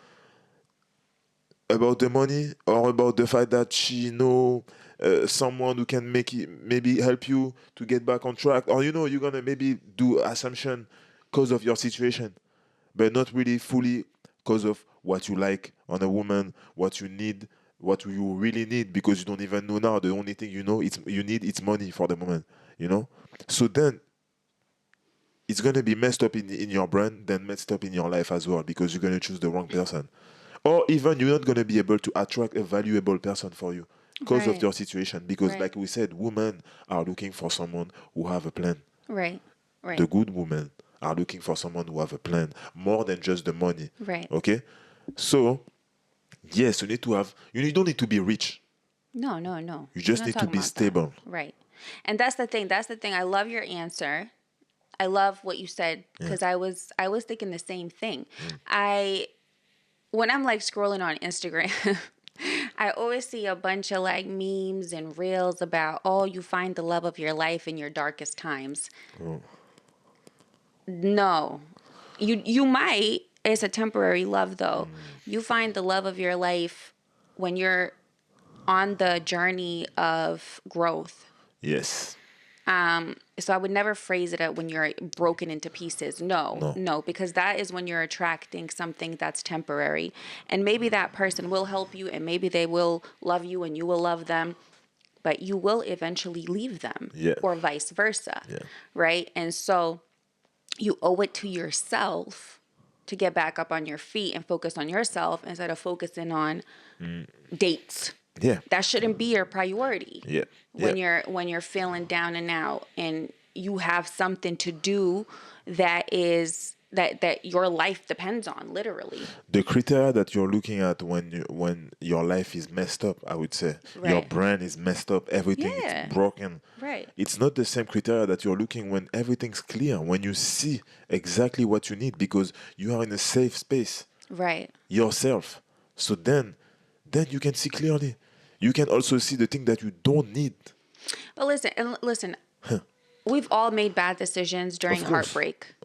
about the money or about the fact that she know someone who can make it, maybe help you to get back on track, or you know you're gonna maybe do assumption because of your situation, but not really fully because of what you like on a woman, what you need, what you really need, because you don't even know now. The only thing you know it's you need it's money for the moment, you know. So then it's gonna be messed up in your brain, then messed up in your life as well, because you're gonna choose the wrong person, or even you're not gonna be able to attract a valuable person for you because of Right. your situation. Because, Right. like we said, women are looking for someone who have a plan. Right. The Right. good women are looking for someone who have a plan more than just the money. Right. Okay, so yes, you don't need to be rich. No, no, no. You We're just not need to talking be about that. stable. Right. And that's the thing. That's the thing. I love your answer. I love what you said because I was thinking the same thing. I when I'm like scrolling on Instagram, I always see a bunch of like memes and reels about, oh, you find the love of your life in your darkest times. Oh. No. You might. It's a temporary love though. You find the love of your life when you're on the journey of growth. Yes. So I would never phrase it at when you're broken into pieces. No, No. no, because that is when you're attracting something that's temporary. And maybe that person will help you and maybe they will love you and you will love them, but you will eventually leave them Yeah. or vice versa. Yeah. Right? And so you owe it to yourself to get back up on your feet and focus on yourself instead of focusing on dates. Yeah. That shouldn't be your priority Yeah. Yeah. when you're feeling down and out and you have something to do that is that your life depends on, literally. The criteria that you're looking at when your life is messed up, I would say, your Right. brain is messed up, everything is Yeah. broken. Right. It's not the same criteria that you're looking when everything's clear, when you see exactly what you need because you are in a safe space Right. yourself. So then you can see clearly. You can also see the thing that you don't need. But listen, we've all made bad decisions during Of course. heartbreak,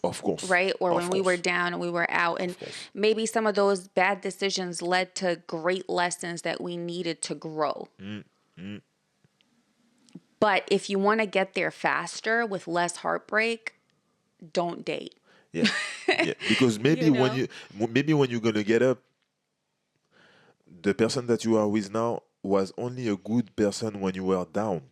Of course. right? Or Of when we were course. down and we were out. And Of course. maybe some of those bad decisions led to great lessons that we needed to grow. But if you want to get there faster with less heartbreak, don't date. Yeah. Yeah. Because You know? maybe when you're gonna get up, the person that you are with now was only a good person when you were down,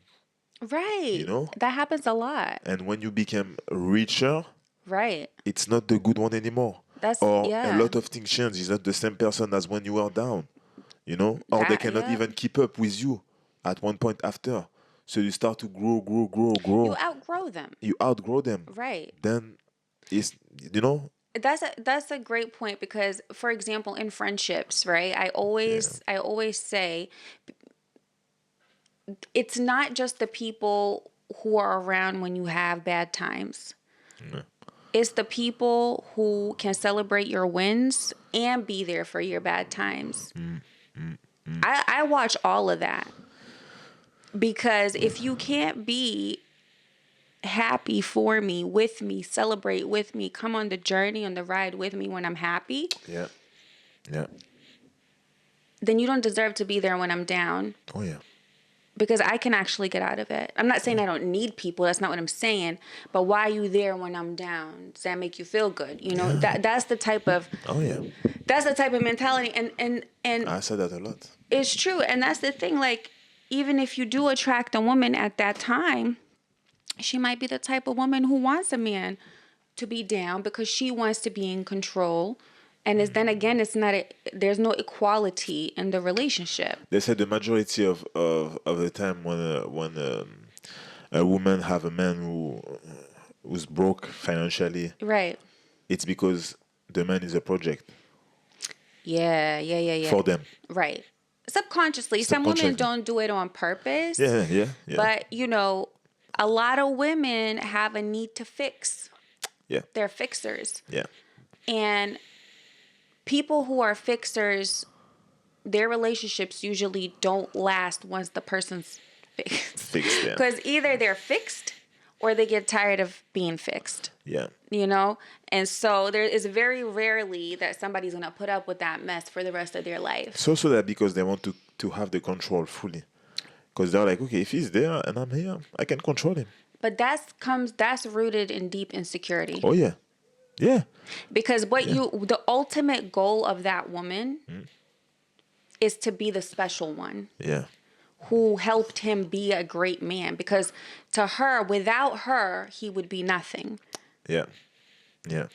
you Right. know? That happens a lot. And when you became richer, Right. it's not the good one anymore. Or a Yeah. lot of things change. It's not the same person as when you were down, you know? Or they cannot Yeah. even keep up with you at one point after. So you start to grow, grow, grow, You grow. outgrow them. You outgrow them. Right. Then it's, you know? That's a great point because, for example, in friendships, right? Yeah. I always say it's not just the people who are around when you have bad times. Yeah. It's the people who can celebrate your wins and be there for your bad times. I watch all of that because if you can't be happy for me, with me, celebrate with me, come on the journey, on the ride with me when I'm happy, Yeah. Yeah. then you don't deserve to be there when I'm down. Oh, yeah. Because I can actually get out of it. I'm not saying I don't need people. That's not what I'm saying. But why are you there when I'm down? Does that make you feel good? You know, Yeah. that's the type of Oh, yeah. mentality. And I said that a lot. it's true. And that's the thing. Like, even if you do attract a woman at that time, she might be the type of woman who wants a man to be down because she wants to be in control. And then again, there's no equality in the relationship. They said the majority of the time when a woman have a man who's broke financially, Right. it's because the man is a project Yeah. for them. Right. Subconsciously. Some women Subconsciously. don't do it on purpose. Yeah, yeah, yeah. But, a lot of women have a need to fix. Yeah, They're fixers. yeah, And people who are fixers, their relationships usually don't last once the person's fixed. fixed. Yeah, Because either they're fixed or they get tired of being fixed. yeah. And so there is very rarely that somebody's going to put up with that mess for the rest of their life. It's also that because they want to have the control fully. Because they're like, okay, if he's there and I'm here, I can control him. But that's rooted in deep insecurity. Oh yeah, yeah, Because the ultimate goal of that woman is to be the special one yeah, who helped him be a great man. Because to her, without her, he would be nothing. yeah, yeah.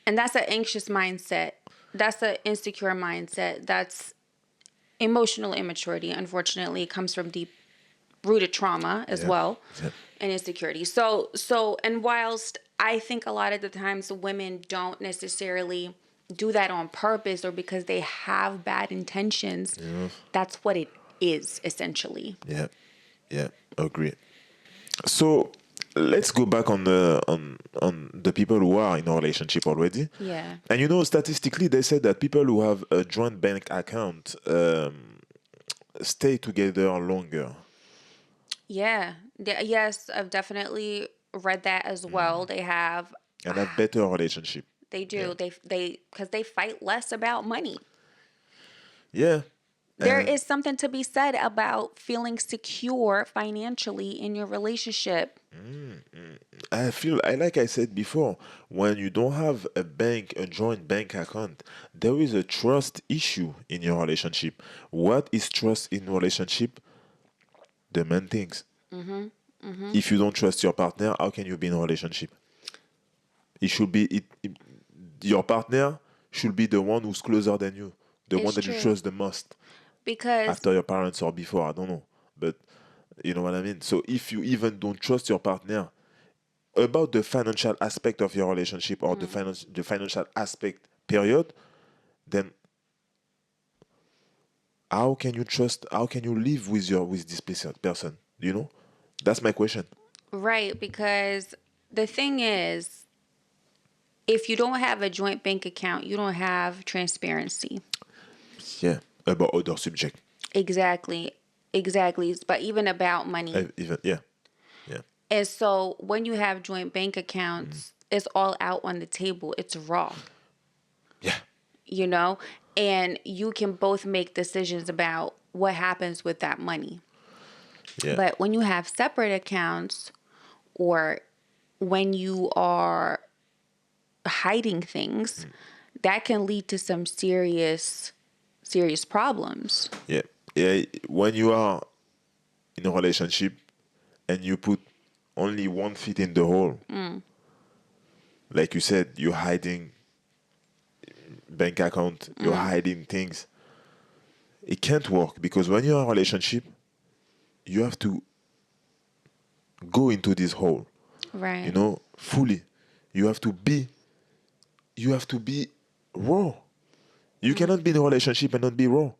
And that's an anxious mindset. That's an insecure mindset. That's emotional immaturity. Unfortunately, it comes from deep rooted trauma as Yeah. well, Yeah. and insecurity. And whilst I think a lot of the times women don't necessarily do that on purpose or because they have bad intentions, that's what it is essentially. Yeah, yeah, agree. So let's go back on the people who are in a relationship already. Yeah. And statistically, they said that people who have a joint bank account stay together longer. Yeah. Yes, I've definitely read that as well. They have. And have better relationship. They do. Yeah. They because they fight less about money. Yeah. There And is something to be said about feeling secure financially in your relationship. like I said before, when you don't have a joint bank account, there is a trust issue in your relationship. What is trust in relationship? The main things. If you don't trust your partner, how can you be in a relationship? It should be your partner should be the one who's closer than you, the one It's that you true. trust the most. Because after your parents or before, I don't know. But you know what I mean? So if you even don't trust your partner about the financial aspect of your relationship or the financial aspect period, then how can you live with this person? You know? That's my question. right, because the thing is, if you don't have a joint bank account, you don't have transparency. Yeah. About other subject. Exactly. Exactly. But even about money. Even yeah. Yeah. And so when you have joint bank accounts, it's all out on the table. It's raw, Yeah. you know? And you can both make decisions about what happens with that money. Yeah. But when you have separate accounts or when you are hiding things, that can lead to some serious problems. Yeah. Yeah. When you are in a relationship and you put only one foot in the hole, like you said, you're hiding bank account, you're hiding things. It can't work because when you're in a relationship, you have to go into this hole, Right. fully. You have to be you have to be raw. You cannot be in a relationship and not be raw.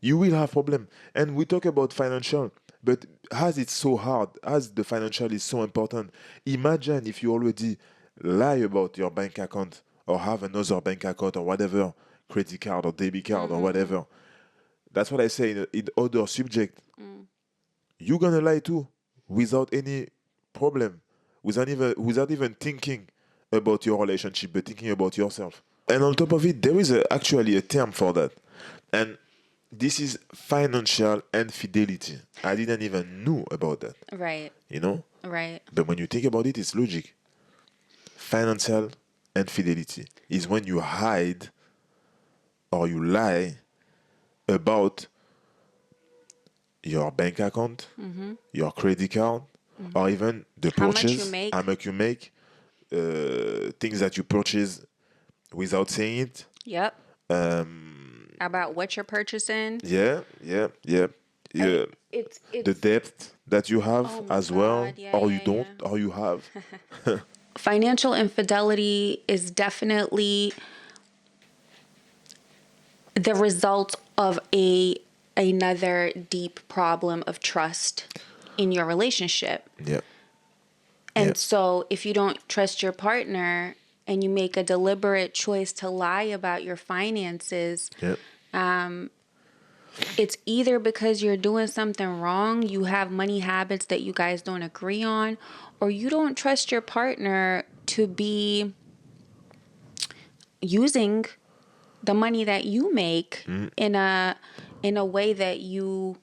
You will have problem. And we talk about financial, but as it's so hard, as the financial is so important, imagine if you already lie about your bank account or have another bank account or whatever, credit card or debit card or whatever. That's what I say in other subject. You're gonna lie too without any problem, without even thinking about your relationship, but thinking about yourself. And on top of it, there is actually a term for that. And this is financial infidelity. I didn't even know about that, Right. you know? Right. But when you think about it, it's logic. Financial infidelity is when you hide or you lie about your bank account, your credit card, or even the How much you purchase, how make? much you make, things that you purchase without saying it. Yep. About what you're purchasing. Yeah, yeah, yeah, I, yeah. it's The it's debt that you have oh my as well, God. Yeah, or you yeah, don't, yeah. or you have. Financial infidelity is definitely the result of a another deep problem of trust in your relationship. Yeah, yeah, And so if you don't trust your partner and you make a deliberate choice to lie about your finances, yeah, it's either because you're doing something wrong, you have money habits that you guys don't agree on, or you don't trust your partner to be using the money that you make in a way that you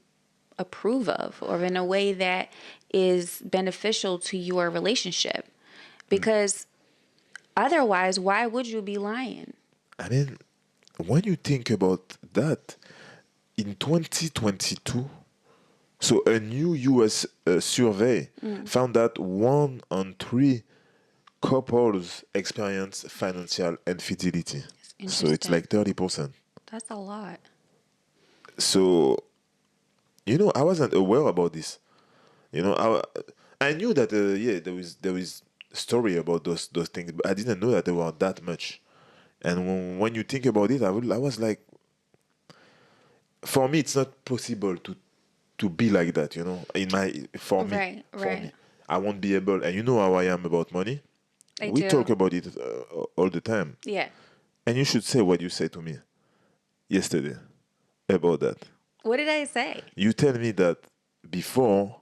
approve of or in a way that is beneficial to your relationship. Because otherwise, why would you be lying? I mean, when you think about that, in 2022, so a new US survey found that 1 in 3 couples experience financial infidelity. It's So it's like interesting. 30%. That's a lot. So, I wasn't aware about this. I knew that yeah, there is story about those things, but I didn't know that there were that much. And when you think about it, I was like, for me, it's not possible to be like that. Right, For right. me, I won't be able. And you know how I am about money. I We talk do. about it all the time. Yeah. And you should say what you said to me yesterday about that. What did I say? You tell me that before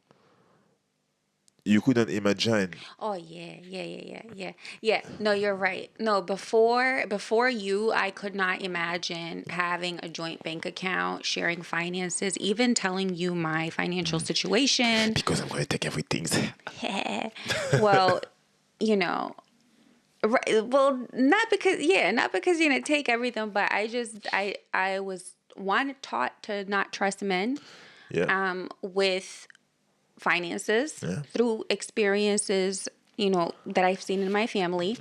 you couldn't imagine. Oh yeah, yeah, yeah, yeah, yeah. Yeah. No, you're right. No, before you, I could not imagine having a joint bank account, sharing finances, even telling you my financial situation. Because I'm going to take everything. Well, you know, right, well, not because you're gonna take everything, but I was one taught to not trust men Yeah. with finances Yeah. through experiences, that I've seen in my family.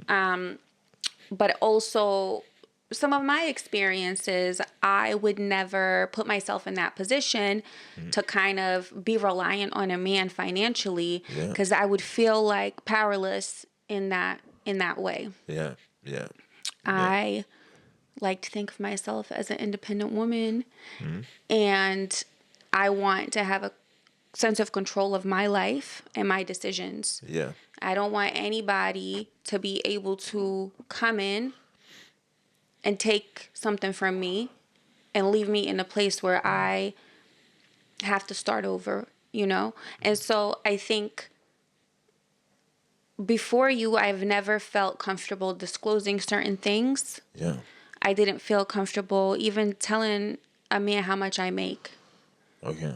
But also some of my experiences, I would never put myself in that position to kind of be reliant on a man financially, Yeah. because I would feel like powerless in that way. Yeah. Yeah. Yeah. I like to think of myself as an independent woman, and I want to have a sense of control of my life and my decisions. Yeah. I don't want anybody to be able to come in and take something from me and leave me in a place where I have to start over, you know? And so I think before you, I've never felt comfortable disclosing certain things. Yeah. I didn't feel comfortable even telling a man how much I make. Okay.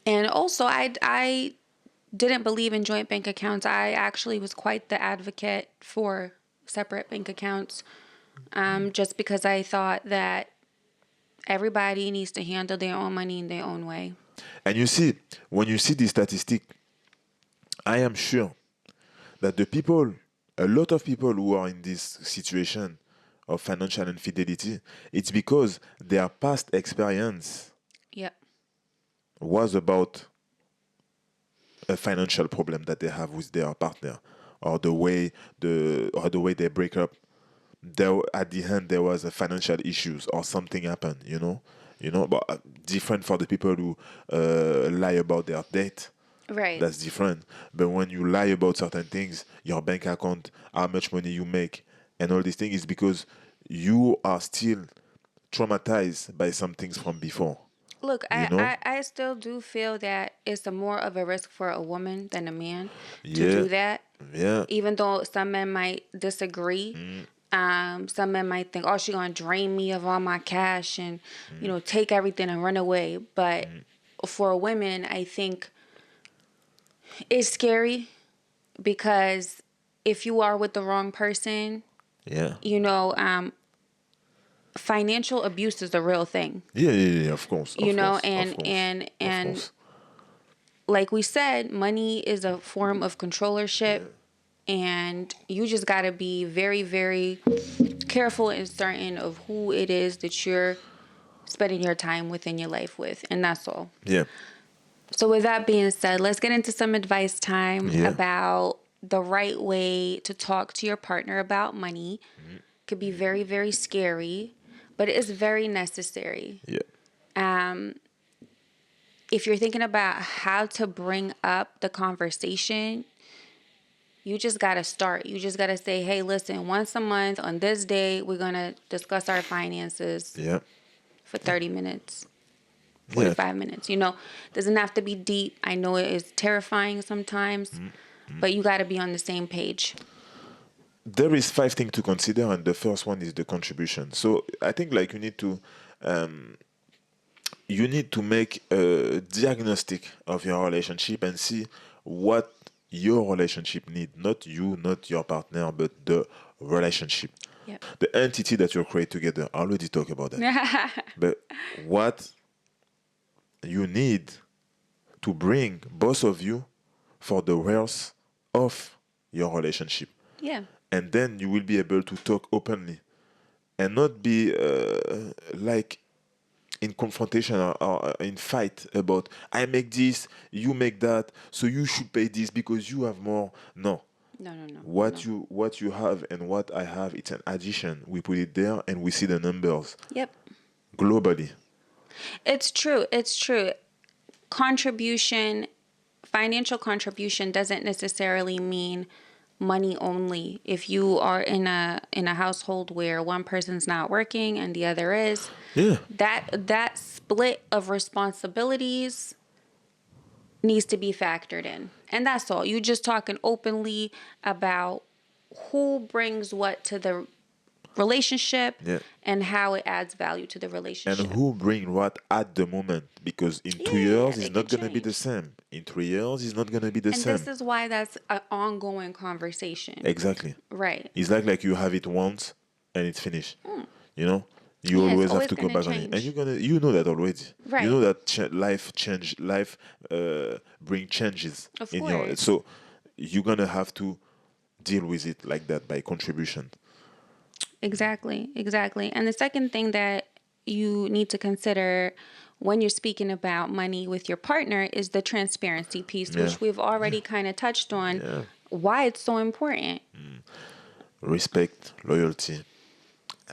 And also, I didn't believe in joint bank accounts. I actually was quite the advocate for separate bank accounts, just because I thought that everybody needs to handle their own money in their own way. And you see, when you see the statistic, I am sure that the people, a lot of people who are in this situation of financial infidelity, it's because their past experience Yep. was about a financial problem that they have with their partner, or the way they break up. There, at the end, there was a financial issues or something happened. But different for the people who lie about their debt. Right. That's different. But when you lie about certain things, your bank account, how much money you make, and all these things, is because you are still traumatized by some things from before. Look, You know? I still do feel that it's a more of a risk for a woman than a man to Yeah, do that. yeah, Even though some men might disagree, some men might think, "Oh, she's gonna drain me of all my cash and take everything and run away." But for women, I think it's scary because if you are with the wrong person, yeah, you know, financial abuse is a real thing. yeah, yeah, yeah. Of course, You of know, course, of course, of and course. like we said, money is a form of controllership, and you just got to be very, very careful and certain of who it is that you're spending your time within your life with, and that's all. Yeah, So, with that being said, let's get into some advice time yeah, about the right way to talk to your partner about money. Could be very, very scary, but it is very necessary. yeah, If you're thinking about how to bring up the conversation, you just got to start. You just got to say, hey, listen, once a month on this day, we're going to discuss our finances yeah, for 30 minutes, yeah. 45 minutes. Doesn't have to be deep. I know it is terrifying sometimes, but you got to be on the same page. There is 5 things to consider, and the first one is the contribution. So I think like you need to make a diagnostic of your relationship and see what your relationship need, not you, not your partner, but the relationship, Yep. the entity that you create together. I already talked about that. But what you need to bring both of you for the wealth of your relationship, Yeah. and then you will be able to talk openly and not be like in confrontation or in fight about I make this, you make that, so you should pay this because you have more. No, No, no, no, no. what you have and what I have, it's an addition. We put it there and we see the numbers Yep. globally. It's true. It's true. Contribution, financial contribution doesn't necessarily mean money only. If you are in a household where one person's not working and the other is, Yeah, that split of responsibilities needs to be factored in. And that's all. You just talking openly about who brings what to the relationship yeah. and how it adds value to the And relationship. who bring what at the moment, because in Yeah, 2 years it's it could not gonna be the change. same. In 3 years it's not gonna be the And this same. is why that's an ongoing conversation. Exactly. Right. It's like you have it once and it's finished. You know, you Yeah, it's always have always to go going to back on it, and change. you know that already. You know Right. that life bring changes Of in your, course. so you're gonna have to deal with it like that by contribution. Exactly, exactly. And the second thing that you need to consider when you're speaking about money with your partner is the transparency piece, Yeah, which we've already kind of touched on yeah. why it's so important. Respect, loyalty,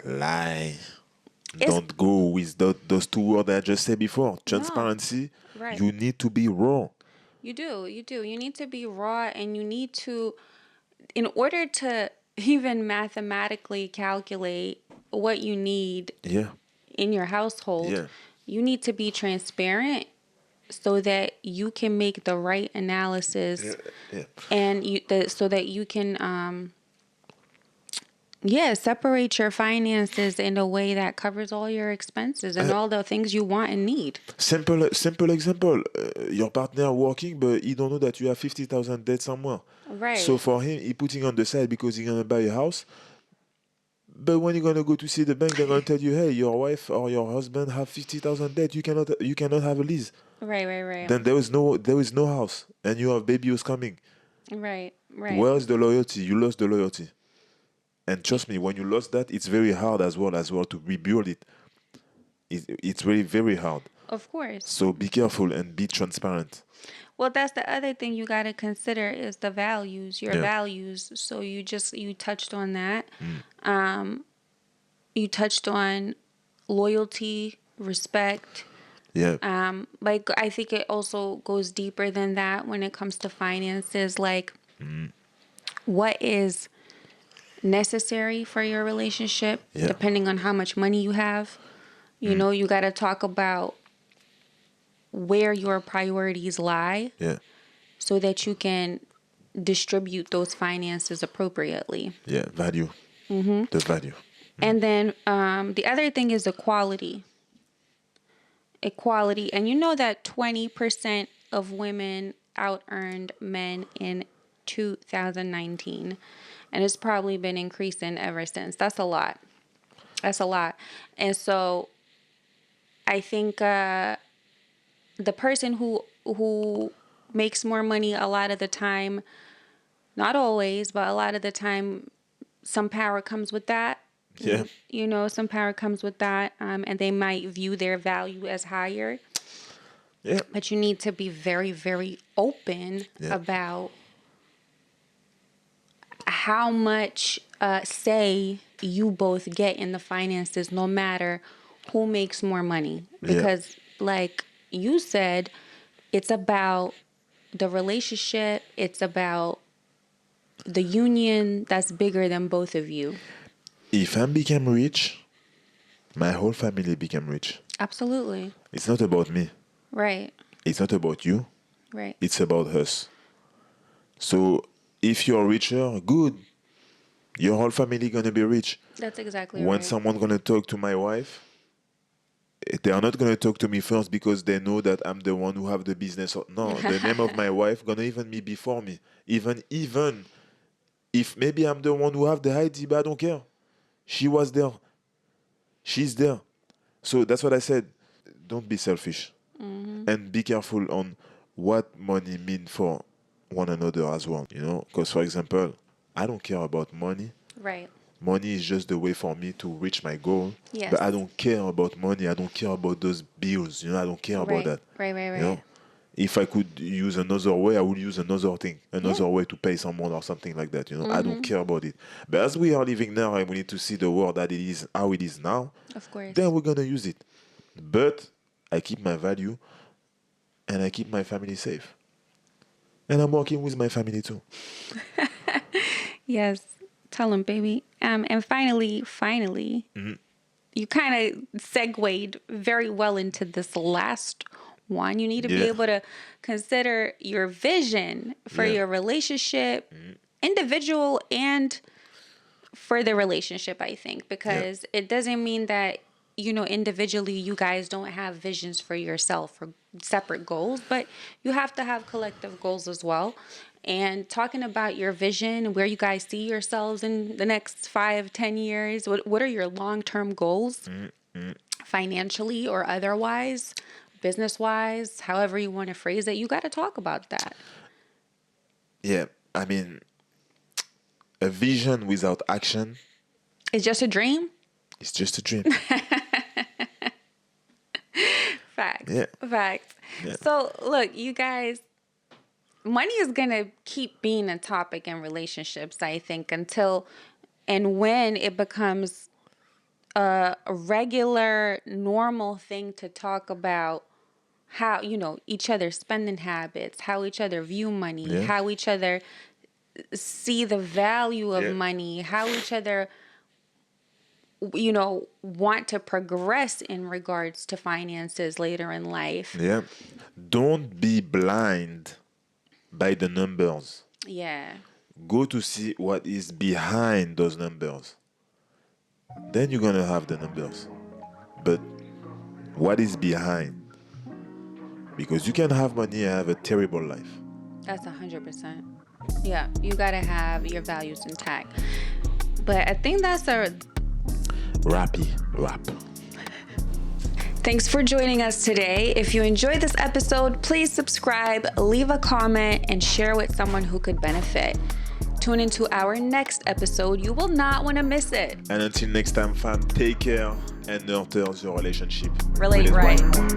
lie. It's Don't go with those two words I just said before. no, Transparency. right. You need to be raw. You do, you do. You need to be raw and you need to, in order to even mathematically calculate what you need Yeah, in your household, yeah, you need to be transparent so that you can make the right yeah, analysis yeah. and so that you can yeah, separate your finances in a way that covers all your expenses and all the things you want and need. Simple example. Your partner working, but he don't know that you have 50,000 debt somewhere. So Right. for him, he putting on the side because he's gonna buy a house. But when you're gonna go to see the bank, they're gonna tell you, "Hey, your wife or your husband have 50,000 debt. You cannot have a lease." Right, right, right. Then there is no house, and you have baby who's coming. Right, right. Where's the loyalty? You lost the loyalty, and trust me, when you lost that, it's very hard as well to rebuild it. It's really very hard. Of course. So be careful and be transparent. Well, that's the other thing you got to consider is the values, your Yeah. values. So you touched on that. Mm. You touched on loyalty, respect. Yeah. Like I think it also goes deeper than that when it comes to finances. Like what is necessary for your relationship, Yeah. depending on how much money you have. You Mm. know, you got to talk about where your priorities lie Yeah. so that you can distribute those finances appropriately. Yeah. Value. The value. And then the other thing is equality. Equality. And you know that 20% of women out earned men in 2019. And it's probably been increasing ever since. That's a lot. That's a lot. And so I think the person who makes more money a lot of the time, not always, but a lot of the time, some power comes with that. Yeah. You know, some power comes with that, and they might view their value as higher. Yeah. But you need to be very, very open Yeah. about how much say you both get in the finances, no matter who makes more money. Yeah. Because, like you said, it's about the relationship, it's about the union that's bigger than both of you. If I became rich, my whole family became rich. Absolutely. It's not about me. Right. It's not about you. Right. It's about us. So if you're richer, good. Your whole family gonna be rich. That's exactly When right. someone gonna talk to my wife, they are not gonna talk to me first because they know that I'm the one who have the business. No, the name of my wife gonna even be before me. Even if maybe I'm the one who have the ID, but I don't care. She was there. She's there. So that's what I said. Don't be selfish and be careful on what money mean for one another as well. Because for example, I don't care about money. Right. Money is just the way for me to reach my goal. But Yes. I don't care about money. I don't care about those bills. I don't care about Right. that. Right. Right. You know, Right. if I could use another way, I would use another thing, Yeah. another way to pay someone or something like that. I don't care about it. But as we are living now and we need to see the world that it is how it is now, Of course. then we're gonna use it. But I keep my value and I keep my family safe. And I'm working with my family too. Yes. Tell them, baby. And finally, you kind of segued very well into this last one. You need to be Yeah. able to consider your vision for Yeah. your relationship, individual and for the relationship, I think, Yeah. because it doesn't mean that, individually you guys don't have visions for yourself or separate goals, but you have to have collective goals as well. And talking about your vision, where you guys see yourselves in the next 5, 10 years, what are your long term goals, financially or otherwise, business wise, however you want to phrase it, you got to talk about that. Yeah. I mean, a vision without action It's just a dream? It's just a dream. Facts. Yeah. Facts. Yeah. So, look, you guys, money is going to keep being a topic in relationships, I think, until and when it becomes a regular, normal thing to talk about how, each other's spending habits, how each other view money, Yeah. how each other see the value of Yeah. money, how each other, want to progress in regards to finances later in life. Yeah. Don't be blind by the numbers. Yeah. Go to see what is behind those numbers. Then you're gonna have the numbers. But what is behind? Because you can have money and have a terrible life. That's 100%. Yeah, you gotta have your values intact. But I think that's a Wrap. Thanks for joining us today. If you enjoyed this episode, please subscribe, leave a comment, and share with someone who could benefit. Tune into our next episode. You will not want to miss it. And until next time, fam, take care and nurture your relationship. Relate right.